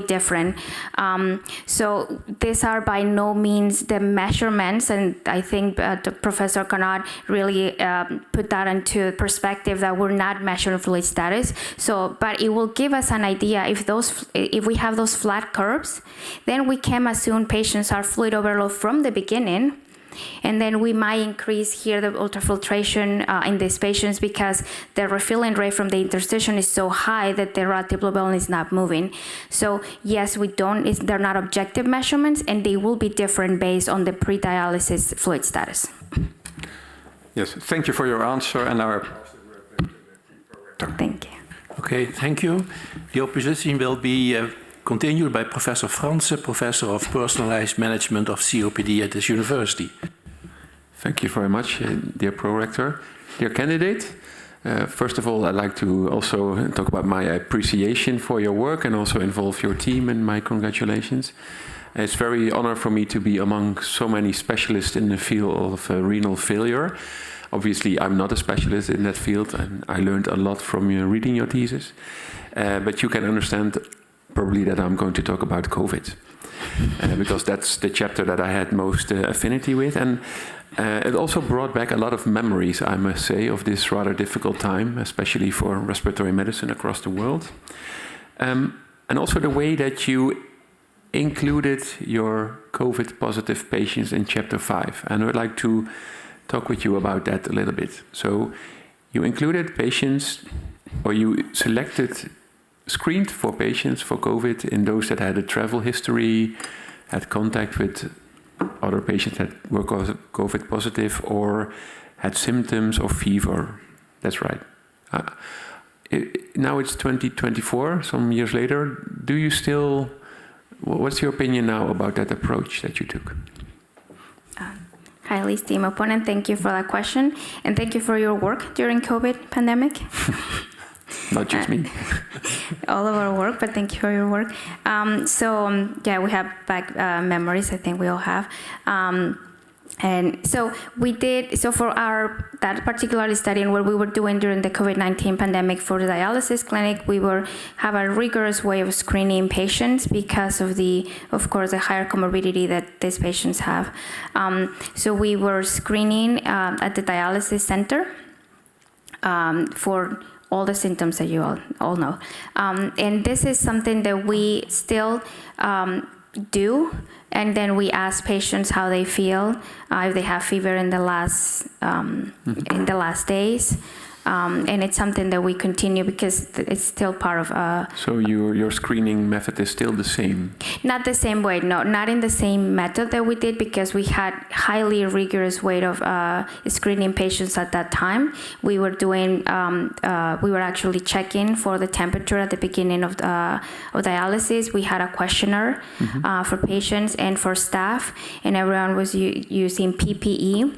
different. So these are by no means the measurements. And I think the professor cannot really put that into perspective that we're not measuring fluid status. So, but it will give us an idea if we have those flat curves, then we can assume patients are fluid overload from the beginning, and then we might increase here the ultrafiltration in these patients because the refilling rate from the interstitium is so high that the relative blood volume is not moving. So yes, they're not objective measurements, and they will be different based on the pre-dialysis fluid status. Yes, thank you for your answer, and our... Thank you. Okay, thank you. The opposition will be continued by Professor Franse, Professor of Personalized Management of COPD at this university. Thank you very much, dear Pro-Rector. Dear candidate, first of all, I'd like to also talk about my appreciation for your work and also involve your team in my congratulations. It's very honor for me to be among so many specialists in the field of renal failure. Obviously, I'm not a specialist in that field, and I learned a lot from reading your thesis. But you can understand probably that I'm going to talk about COVID, because that's the chapter that I had most affinity with. And it also brought back a lot of memories, I must say, of this rather difficult time, especially for respiratory medicine across the world. And also the way that you included your COVID-positive patients in chapter 5. And I would like to talk with you about that a little bit. So you included patients, or you screened for patients for COVID in those that had a travel history, had contact with other patients that were COVID positive, or had symptoms of fever. That's right. Now it's 2024, some years later. Do you still, what's your opinion now about that approach that you took? Highly esteemed opponent, thank you for that question, and thank you for your work during COVID pandemic. Not just me. All of our work, but thank you for your work. Yeah, we have back memories, I think we all have. And so we did, so for that particular study and what we were doing during the COVID-19 pandemic for the dialysis clinic, we have a rigorous way of screening patients because of course, the higher comorbidity that these patients have. So we were screening at the dialysis center for all the symptoms that you all know. And this is something that we still do, and then we ask patients how they feel, if they have fever in the last days, And it's something that we continue because it's still part of... So your screening method is still the same? Not the same way, no, not in the same method that we did, because we had highly rigorous way of screening patients at that time. We were doing, we were actually checking for the temperature at the beginning of dialysis. We had a questionnaire for patients and for staff, and everyone was using PPE.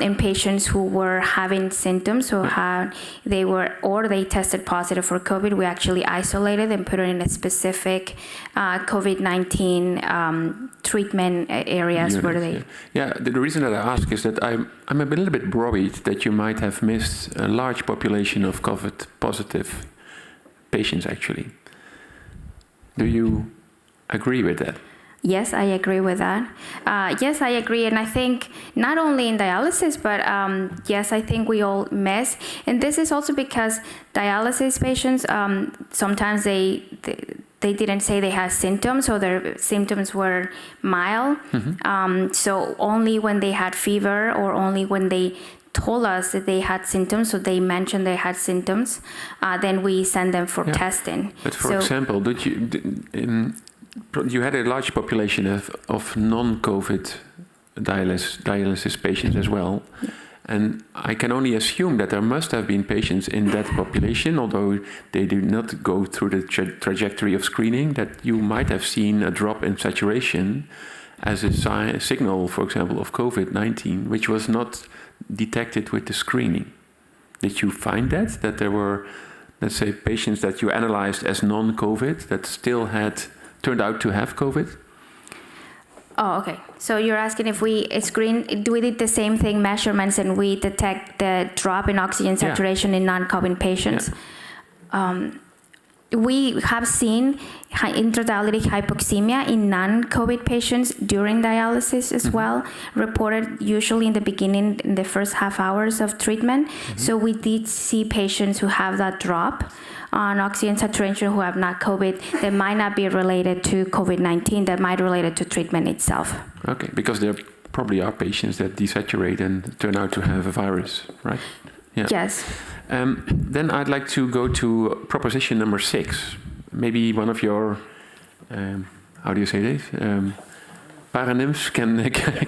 In patients who were having symptoms, or they tested positive for COVID, we actually isolated and put it in a specific COVID-19 treatment areas Units, where they. Yeah, the reason that I ask is that I'm a little bit worried that you might have missed a large population of COVID positive patients. Actually, do you agree with that? Yes, I agree with that. Yes, I agree. And I think not only in dialysis, but yes, I think we all miss. And this is also because dialysis patients, sometimes they didn't say they had symptoms, or their symptoms were mild. So only when they had fever, or only when they told us that they had symptoms, so they mentioned they had symptoms, then we send them for testing. But for example, you had a large population of non-COVID dialysis patients as well. And I can only assume that there must have been patients in that population, although they do not go through the trajectory of screening, that you might have seen a drop in saturation as a signal, for example, of COVID-19, which was not detected with the screening. Did you find that there were, let's say, patients that you analyzed as non-COVID that still turned out to have COVID? Oh, okay. So you're asking if we did the same thing, measurements, and we detect the drop in oxygen saturation in non-COVID patients. We have seen intradialytic hypoxemia in non-COVID patients during dialysis as well, reported usually in the beginning, in the first half hours of treatment. So we did see patients who have that drop on oxygen saturation who have not COVID, that might not be related to COVID-19, that might relate it to treatment itself. Okay, because there probably are patients that desaturate and turn out to have a virus, right? Yeah. Yes. Then I'd like to go to proposition number 6. Maybe one of your, how do you say this? Paranyms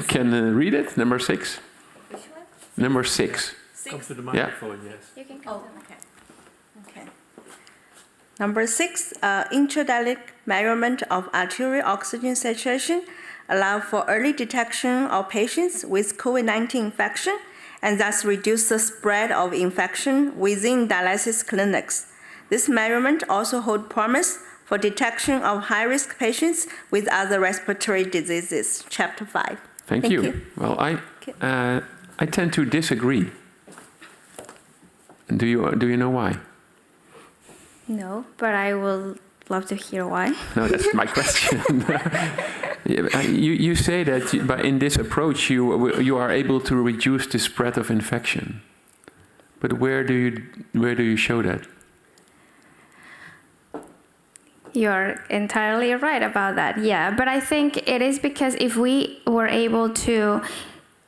can read it. Number 6. Which one? Number 6. Come to the microphone, yes. You can Okay. Number 6, intradialytic measurement of arterial oxygen saturation allow for early detection of patients with COVID-19 infection, and thus reduce the spread of infection within dialysis clinics. This measurement also holds promise for detection of high-risk patients with other respiratory diseases. Chapter 5. Thank you. Well, I tend to disagree. Do you know why? No, but I will love to hear why. No, that's my question. You say that in this approach you are able to reduce the spread of infection, but where do you show that? You're entirely right about that. Yeah, but I think it is because if we were able to.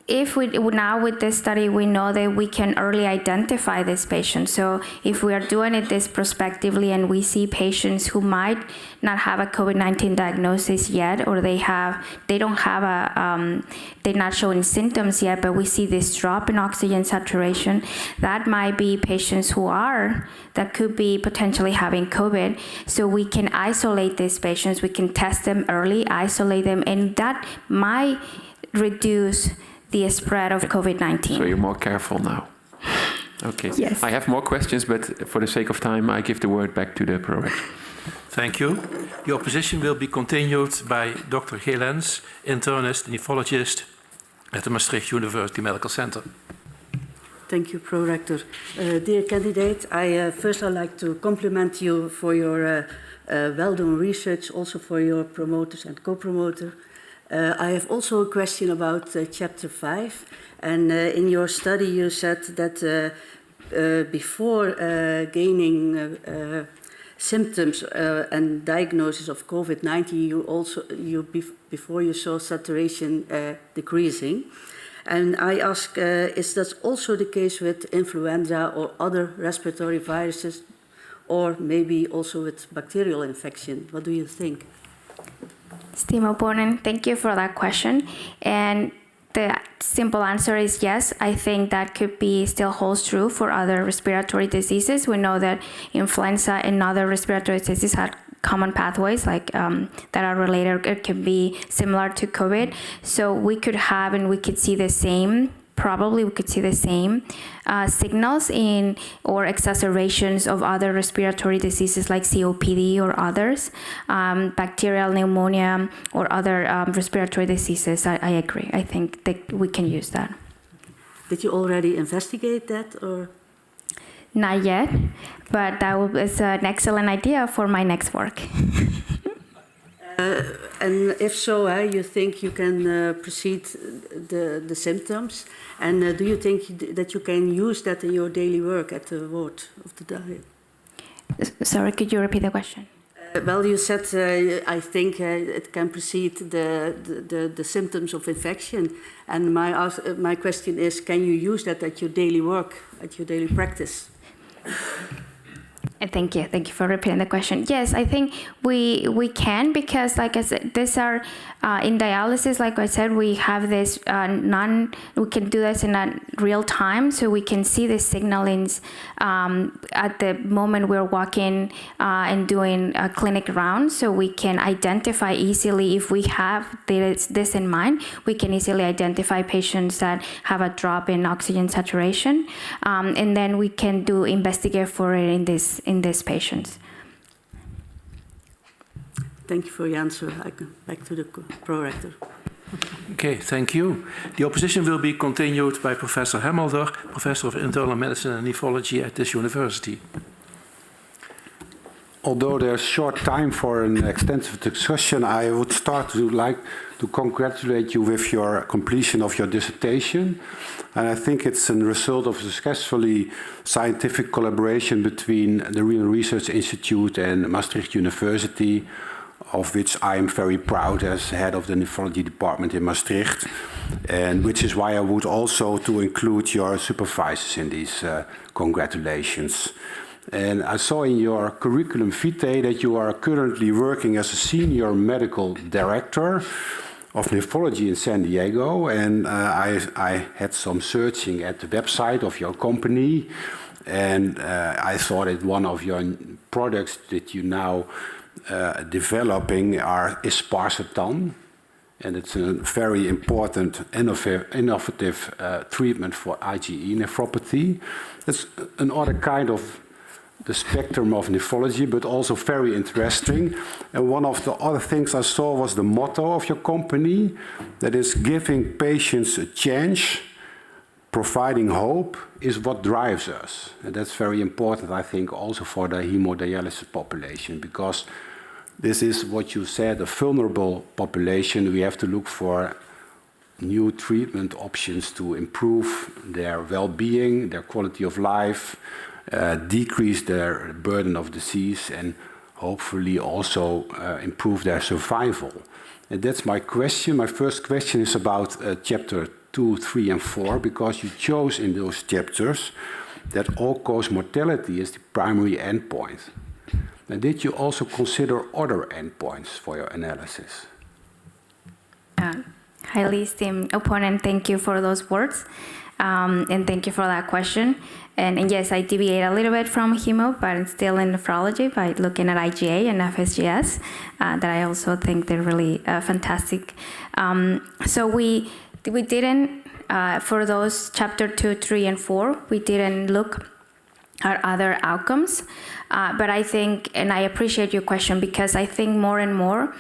Now with this study, we know that we can early identify this patient. So if we are doing it this prospectively and we see patients who might not have a COVID-19 diagnosis yet, or they're not showing symptoms yet, but we see this drop in oxygen saturation, that might be patients that could be potentially having COVID. So we can isolate these patients, we can test them early, isolate them, and that might reduce the spread of COVID-19. So you're more careful now. Okay. Yes. I have more questions, but for the sake of time, I give the word back to the prorector. Thank you. Your position will be continued by Dr. Gillens, internist, nephrologist at the Maastricht University Medical Center. Thank you, Prorector. Dear candidate, I'd like to compliment you for your well-done research, also for your promoters and co-promoter. I have also a question about Chapter 5. And in your study, you said that before gaining symptoms and diagnosis of COVID-19, before you saw saturation decreasing. And I ask, is that also the case with influenza or other respiratory viruses, or maybe also with bacterial infection? What do you think? Esteemed opponent, thank you for that question. And the simple answer is yes. I think that could be still holds true for other respiratory diseases. We know that influenza and other respiratory diseases have common pathways like that are related. It can be similar to COVID. So we could have and we could see the same. Probably we could see the same signals in or exacerbations of other respiratory diseases like COPD or others, bacterial pneumonia or other respiratory diseases. I agree. I think that we can use that. Did you already investigate that, or? Not yet, but that is an excellent idea for my next work. And if so, you think you can precede the symptoms? And do you think that you can use that in your daily work at the ward of the diet? Sorry, could you repeat the question? Well, you said, I think it can precede the symptoms of infection. And my question is, can you use that at your daily work, at your daily practice? Thank you for repeating the question. Yes, I think we can, because like I said, these are in dialysis. Like I said, we have this we can do this in a real time, so we can see the signalings at the moment we're walking and doing a clinic round. So we can identify easily if we have this in mind. We can easily identify patients that have a drop in oxygen saturation, and then we can investigate for it in these patients. Thank you for your answer. I go back to the pro-rector. Okay, thank you. The opposition will be continued by Professor Hemmelder, Professor of Internal Medicine and Nephrology at this university. Although there's short time for an extensive discussion, I would like to congratulate you with your completion of your dissertation. And I think it's a result of successfully scientific collaboration between the Renal Research Institute and Maastricht University, of which I am very proud as head of the nephrology department in Maastricht, and which is why I would also to include your supervisors in these congratulations. And I saw in your curriculum vitae that you are currently working as a senior medical director of nephrology in San Diego, and I had some searching at the website of your company, and I saw that one of your products that you now developing is Sparsetan, and it's a very important innovative treatment for IgE nephropathy. It's another kind of the spectrum of nephrology, but also very interesting. And one of the other things I saw was the motto of your company, that is giving patients a chance, providing hope is what drives us. And that's very important, I think, also for the hemodialysis population, because this is what you said, a vulnerable population. We have to look for new treatment options to improve their well-being, their quality of life, decrease their burden of disease, and hopefully also improve their survival. And that's my question. My first question is about chapter 2, 3, and 4, because you chose in those chapters that all-cause mortality is the primary endpoint. And did you also consider other endpoints for your analysis? Highly esteemed opponent, thank you for those words. And thank you for that question. And yes, I deviate a little bit from hemo, but I'm still in nephrology by looking at IgA and FSGS, that I also think they're really fantastic. So we didn't, for those chapter 2, 3, and 4, we didn't look at other outcomes. But I think, and I appreciate your question, because I think more and more,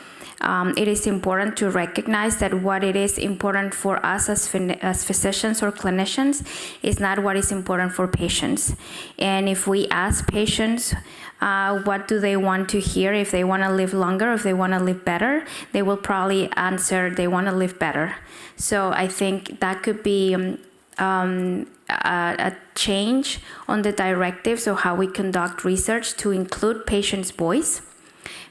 it is important to recognize that what it is important for us as physicians or clinicians is not what is important for patients. And if we ask patients what do they want to hear, if they want to live longer, if they want to live better, they will probably answer they want to live better. So I think that could be a change on the directives of how we conduct research to include patients' voice,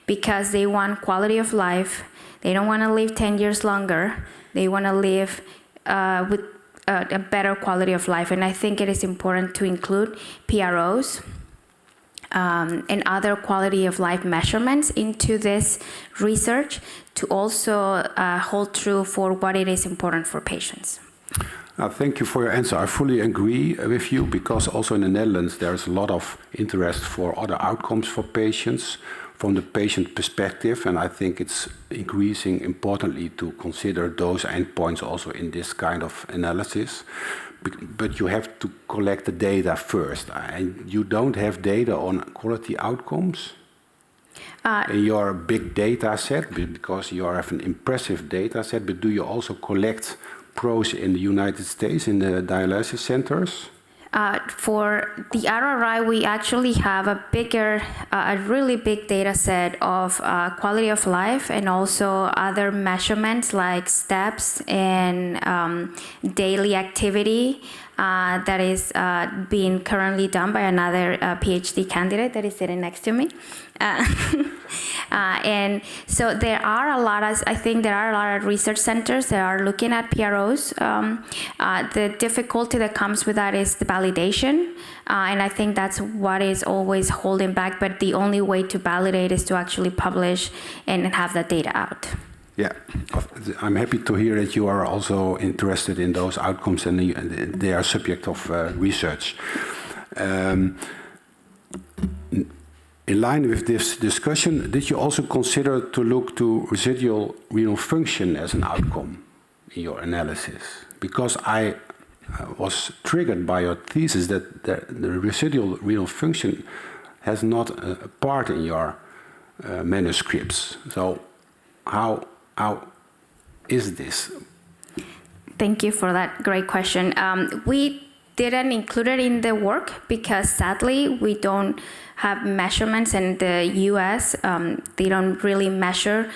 because they want quality of life. They don't want to live 10 years longer. They want to live with a better quality of life. And I think it is important to include PROs and other quality of life measurements into this research to also hold true for what it is important for patients. Thank you for your answer. I fully agree with you, because also in the Netherlands there's a lot of interest for other outcomes for patients from the patient perspective, and I think it's increasing importantly to consider those endpoints also in this kind of analysis. But you have to collect the data first, and you don't have data on quality outcomes in your big data set, because you have an impressive data set, but do you also collect PROs in the United States in the dialysis centers? For the RRI, we actually have a really big data set of quality of life and also other measurements like steps and daily activity that is being currently done by another PhD candidate that is sitting next to me. And so there are a lot of research centers that are looking at PROs. The difficulty that comes with that is the validation. And I think that's what is always holding back. But the only way to validate is to actually publish and have that data out. Yeah, I'm happy to hear that you are also interested in those outcomes and they are subject of research. In line with this discussion, did you also consider to look to residual renal function as an outcome in your analysis? Because I was triggered by your thesis that the residual renal function has not a part in your manuscripts. So how is this? Thank you for that great question. We didn't include it in the work because sadly we don't have measurements in the US. They don't really measure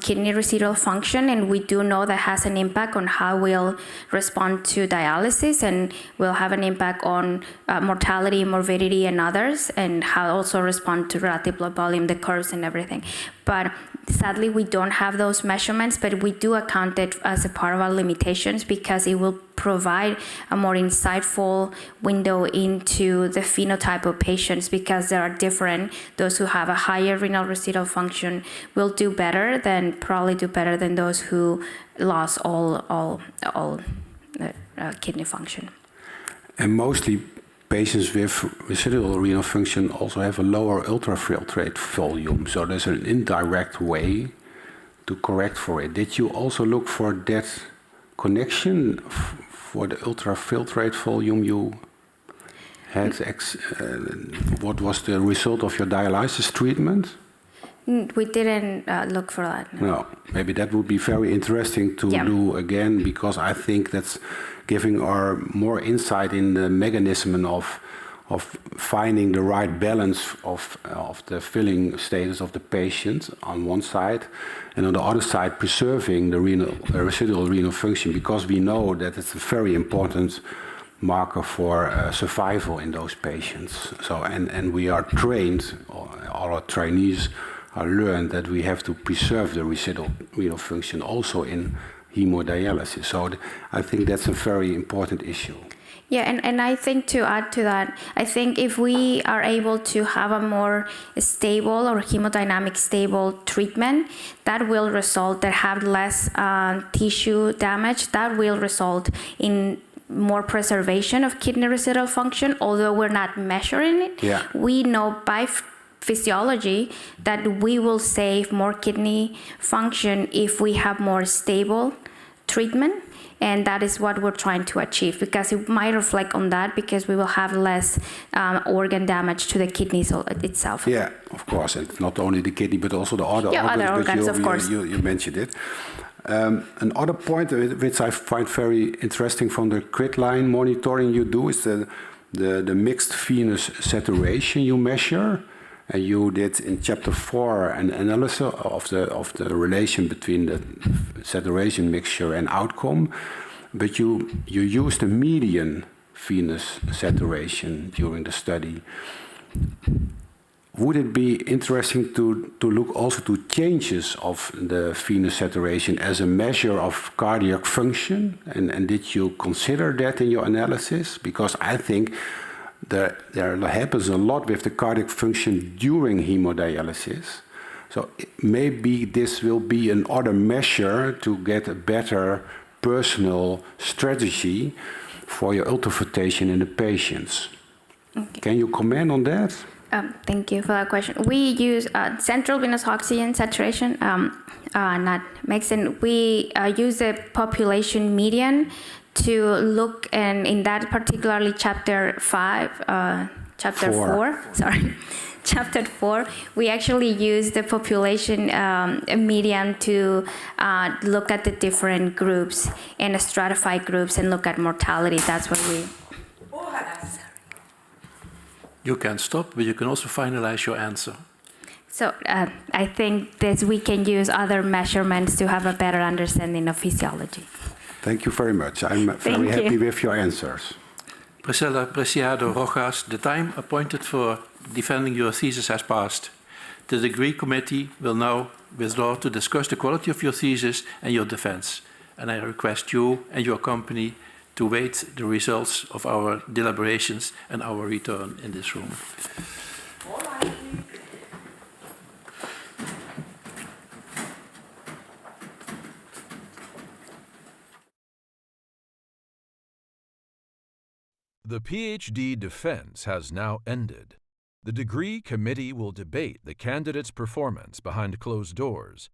kidney residual function, and we do know that has an impact on how we'll respond to dialysis, and will have an impact on mortality, morbidity, and others, and how also respond to relative blood volume, the curves and everything. But sadly, we don't have those measurements, but we do account it as a part of our limitations because it will provide a more insightful window into the phenotype of patients, because they are different. Those who have a higher renal residual function will probably do better than those who lost all kidney function. And mostly patients with residual renal function also have a lower ultrafiltrate volume, so there's an indirect way to correct for it. Did you also look for that connection for the ultrafiltrate volume you had? What was the result of your dialysis treatment? We didn't look for that. No, maybe that would be very interesting to do again, because I think that's giving our more insight in the mechanism of finding the right balance of the filling status of the patient on one side, and on the other side preserving the residual renal function, because we know that it's a very important marker for survival in those patients. So and we are trained, all our trainees are learned that we have to preserve the residual renal function also in hemodialysis. So I think that's a very important issue. Yeah, and I think to add to that, I think if we are able to have a more stable or hemodynamic stable treatment, that will result, that have less tissue damage, that will result in more preservation of kidney residual function, although we're not measuring it. Yeah. We know by physiology that we will save more kidney function if we have more stable treatment, and that is what we're trying to achieve, because it might reflect on that, because we will have less organ damage to the kidneys itself. Yeah, of course, and not only the kidney but also the other organs. Other organs, of course. You mentioned it. Another point which I find very interesting from the grid line monitoring you do is the mixed venous saturation you measure. And you did in chapter 4 an analysis of the relation between the saturation mixture and outcome, but you used the median venous saturation during the study. would it be interesting to look also to changes of the venous saturation as a measure of cardiac function? And did you consider that in your analysis? Because I think there happens a lot with the cardiac function during hemodialysis. So maybe this will be another measure to get a better personal strategy for your ultrafiltration in the patients. Okay. Can you comment on that? Thank you for that question. We use central venous oxygen saturation, not medicine. We use the population median to look, and in that particularly chapter 4, sorry. Chapter 4, we actually use the population median to look at the different groups and stratify groups and look at mortality. That's what we... You can stop, but you can also finalize your answer. So I think that we can use other measurements to have a better understanding of physiology. Thank you very much. I'm very happy with your answers. Priscila Preciado Rojas, the time appointed for defending your thesis has passed. The degree committee will now withdraw to discuss the quality of your thesis and your defense. And I request you and your company to wait the results of our deliberations and our return in this room. The PhD defense has now ended. The degree committee will debate the candidate's performance behind closed doors.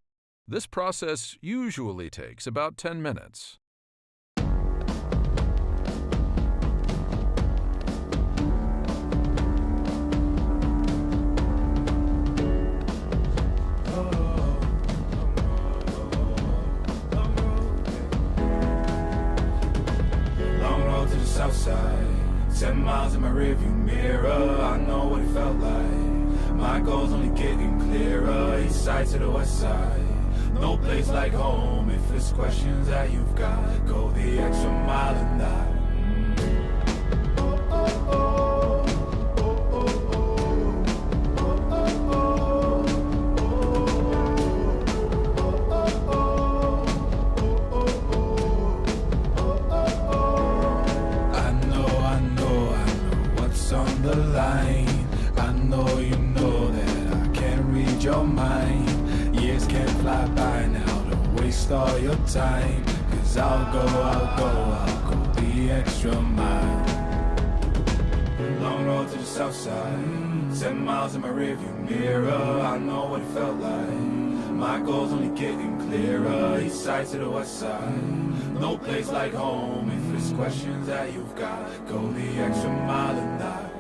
This process usually takes about 10 minutes. Southside, 10 miles in my rearview mirror. I know what it felt like. My goal's only getting clearer. East side to the west side. No place like home. If it's questions that you've got, go the extra mile and die. All your time, 'cause I'll go the extra mile. Long road to the south side, 10 miles in my rearview mirror. I know what it felt like. My goal's only getting clearer. East side to the west side. No place like home. If it's questions that you've got, go the extra mile and die.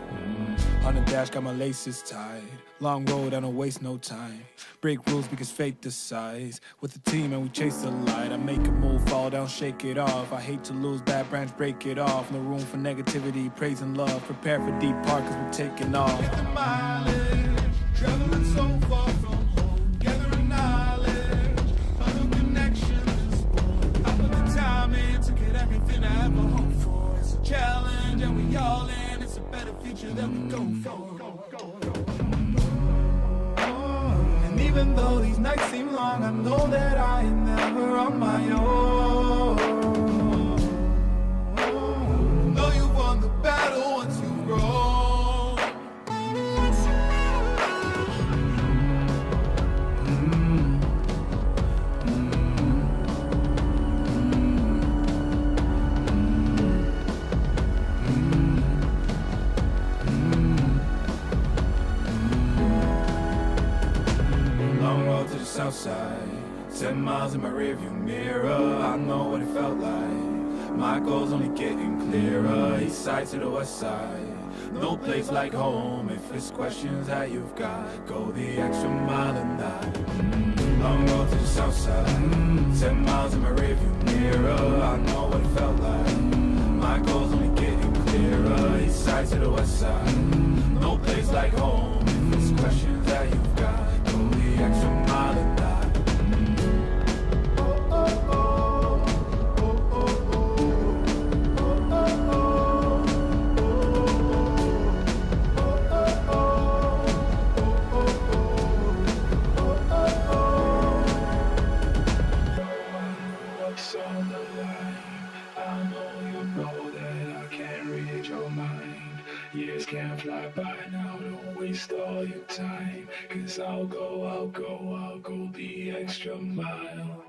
On the dash, got my laces tied. Long road, I don't waste no time. Break rules because fate decides. With the team and we chase the light. I make a move, fall down, shake it off. I hate to lose, bad branch, break it off. No room for negativity, praise and love. Prepare for deep part cause we're taking off. Take the mileage, traveling so far from home. Gathering knowledge, other connections. I put the time in to get everything I ever hoped for. It's a challenge and we all in. It's a better future that we go for. Even though these nights seem long, I know that I am never on my own. Know you won the battle once you've grown. Southside, 10 miles in my rearview mirror. I know what it felt like. My goal's only getting clearer. East side to the west side. No place like home. If it's questions that you've got, go the extra mile and die. Long road to the south side, 10 miles in my rearview mirror. I know what it felt like. My goal's only getting clearer. East side to the west side. No place like home. If it's questions that you've got, go the extra mile and die. line. I know you know that I can't read your mind. Years can't fly by now, don't waste all your time. 'Cause I'll go the extra mile.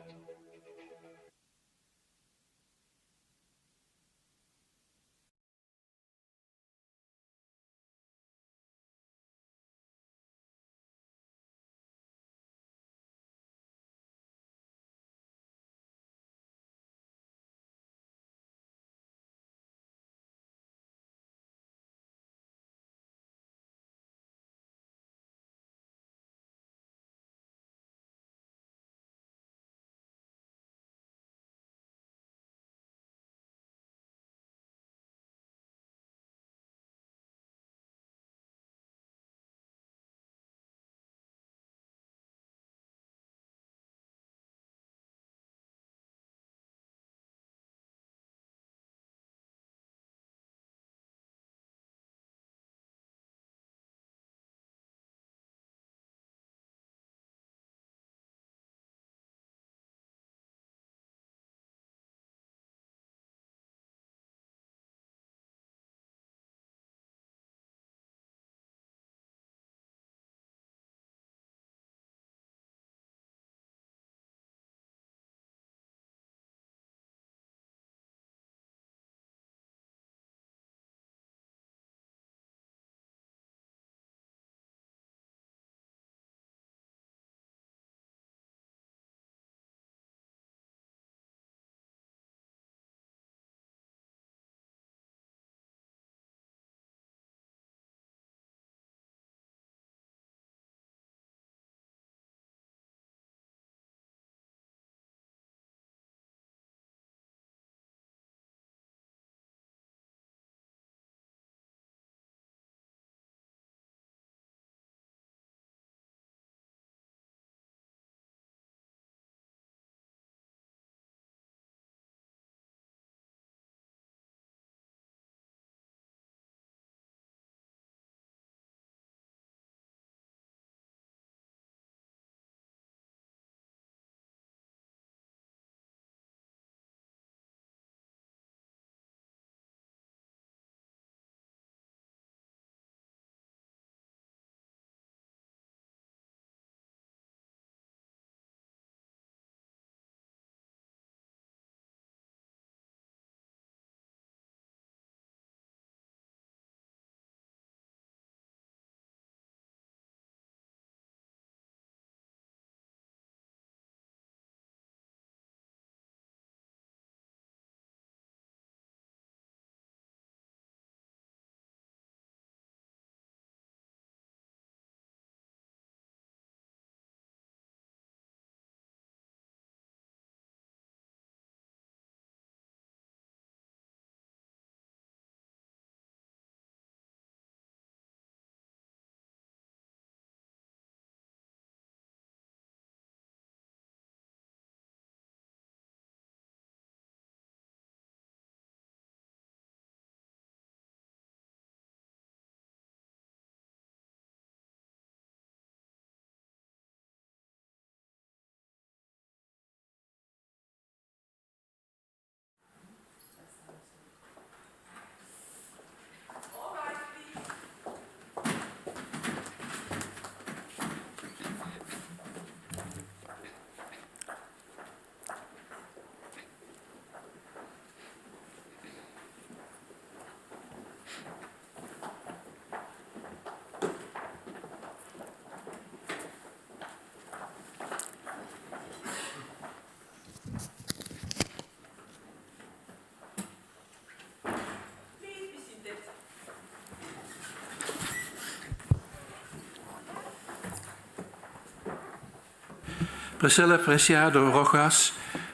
Priscila Preciado Rojas,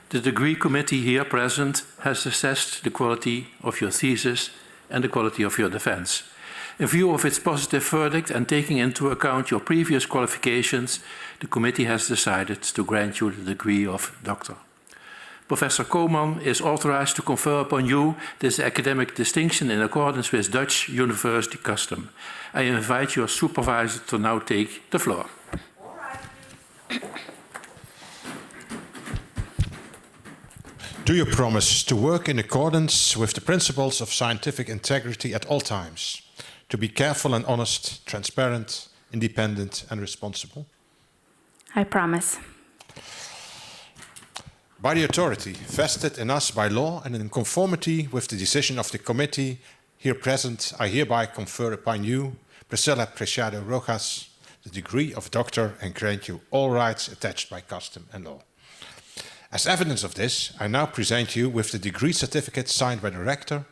the degree committee here present has assessed the quality of your thesis and the quality of your defense. In view of its positive verdict and taking into account your previous qualifications, the committee has decided to grant you the degree of doctor. Professor Koman is authorized to confer upon you this academic distinction in accordance with Dutch university custom. I invite your supervisor to now take the floor. Do you promise to work in accordance with the principles of scientific integrity at all times? To be careful and honest, transparent, independent and responsible? I promise. By the authority vested in us by law and in conformity with the decision of the committee here present, I hereby confer upon you, Priscila Preciado Rojas, the degree of doctor and grant you all rights attached by custom and law. As evidence of this, I now present you with the degree certificate signed by the rector,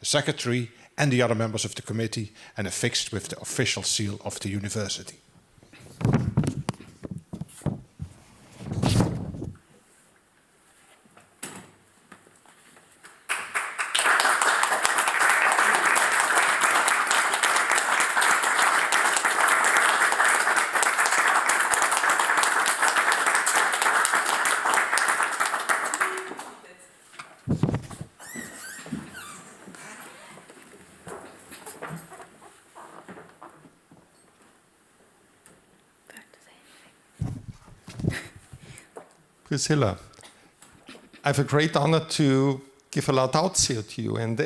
the secretary and the other members of the committee and affixed with the official seal of the university. Priscila, I have a great honor to give a laudatio to you. And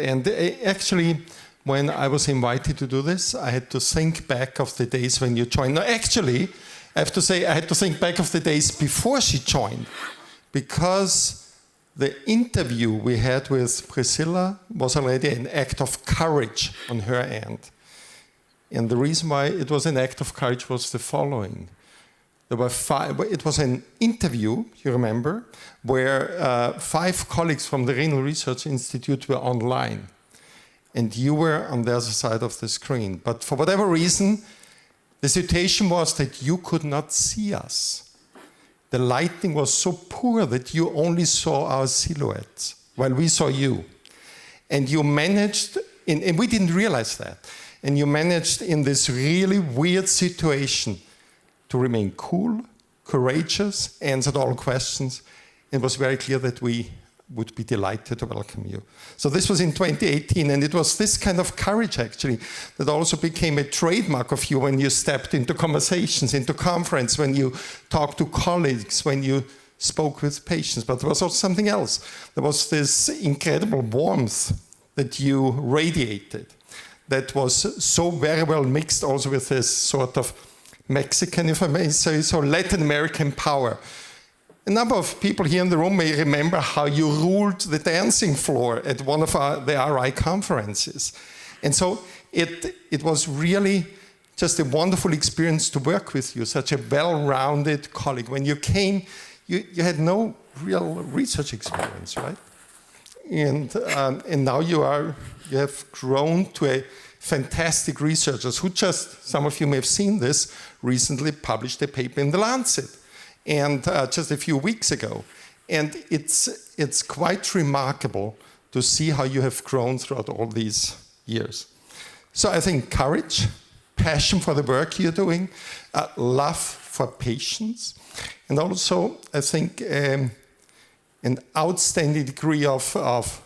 actually, when I was invited to do this, I had to think back of the days when you joined. No, actually, I have to say I had to think back of the days before she joined, because the interview we had with Priscila was already an act of courage on her end. And the reason why it was an act of courage was the following. There were it was an interview, you remember, where 5 colleagues from the Renal Research Institute were online. And you were on the other side of the screen. But for whatever reason, the situation was that you could not see us. The lighting was so poor that you only saw our silhouettes, while we saw you. And you managed, and we didn't realize that, and you managed in this really weird situation to remain cool, courageous, answered all questions. It was very clear that we would be delighted to welcome you. So this was in 2018, and it was this kind of courage, actually, that also became a trademark of you when you stepped into conversations, into conference, when you talked to colleagues, when you spoke with patients. But there was also something else. There was this incredible warmth that you radiated that was so very well mixed also with this sort of Mexican, if I may say so, Latin American power. A number of people here in the room may remember how you ruled the dancing floor at one of the RI conferences. And so it was really just a wonderful experience to work with you, such a well-rounded colleague. When you came, you had no real research experience, right? And now you have grown to a fantastic researchers who just, some of you may have seen this, recently published a paper in The Lancet, and just a few weeks ago. And it's quite remarkable to see how you have grown throughout all these years. So I think courage, passion for the work you're doing, love for patients, and also I think an outstanding degree of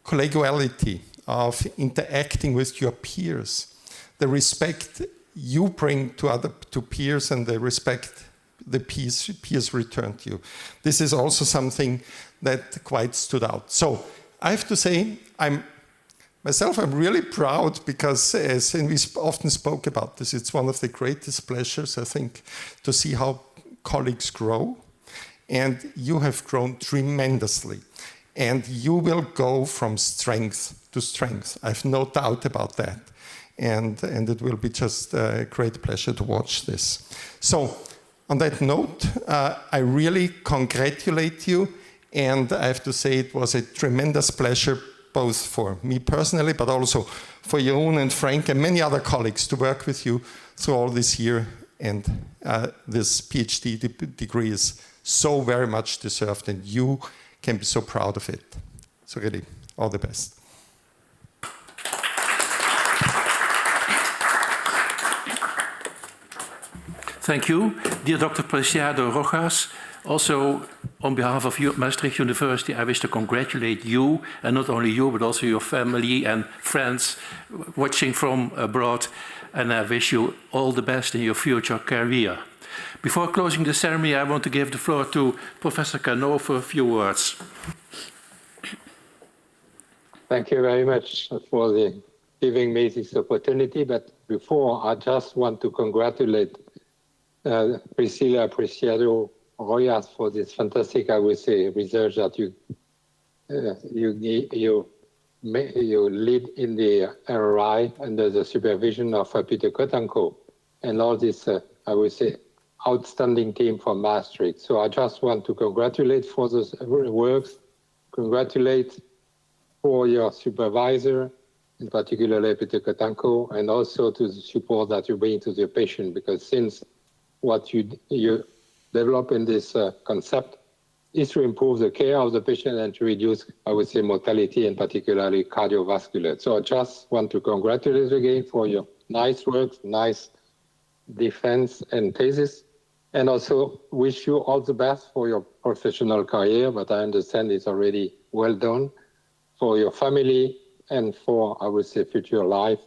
collegiality, of interacting with your peers, the respect you bring to peers and the respect the peers return to you. This is also something that quite stood out. So I have to say, I'm really proud because, and we often spoke about this, it's one of the greatest pleasures, I think, to see how colleagues grow. And you have grown tremendously. And you will go from strength to strength. I have no doubt about that. And it will be just a great pleasure to watch this. So on that note, I really congratulate you. And I have to say it was a tremendous pleasure, both for me personally, but also for Jeroen and Frank and many other colleagues to work with you through all this year. And this PhD degree is so very much deserved, and you can be so proud of it. So really, all the best. Thank you, dear Dr. Preciado Rojas. Also, on behalf of Maastricht University, I wish to congratulate you, and not only you, but also your family and friends watching from abroad. And I wish you all the best in your future career. Before closing the ceremony, I want to give the floor to Professor Cano for a few words. Thank you very much for giving me this opportunity. But before, I just want to congratulate Priscila Preciado Rojas for this fantastic, I would say, research that you lead in the RRI under the supervision of Peter Kotanko and all this, I would say, outstanding team from Maastricht. So I just want to congratulate for those works, congratulate for your supervisor, in particular Peter Kotanko, and also to the support that you bring to the patient, because since what you develop in this concept is to improve the care of the patient and to reduce, I would say, mortality and particularly cardiovascular. So I just want to congratulate you again for your nice work, nice defense and thesis, and also wish you all the best for your professional career, but I understand it's already well done, for your family and for, I would say, future life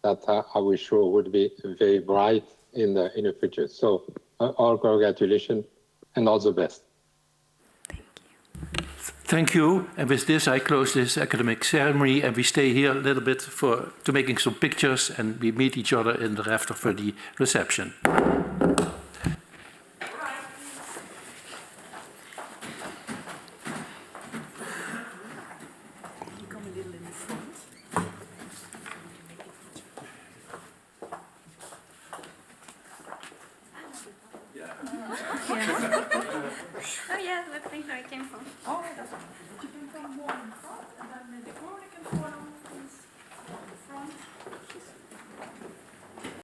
that I was sure would be very bright in the future. So all congratulations and all the best. Thank you. And with this, I close this academic ceremony, and we stay here a little bit to making some pictures, and we meet each other in the after for the reception.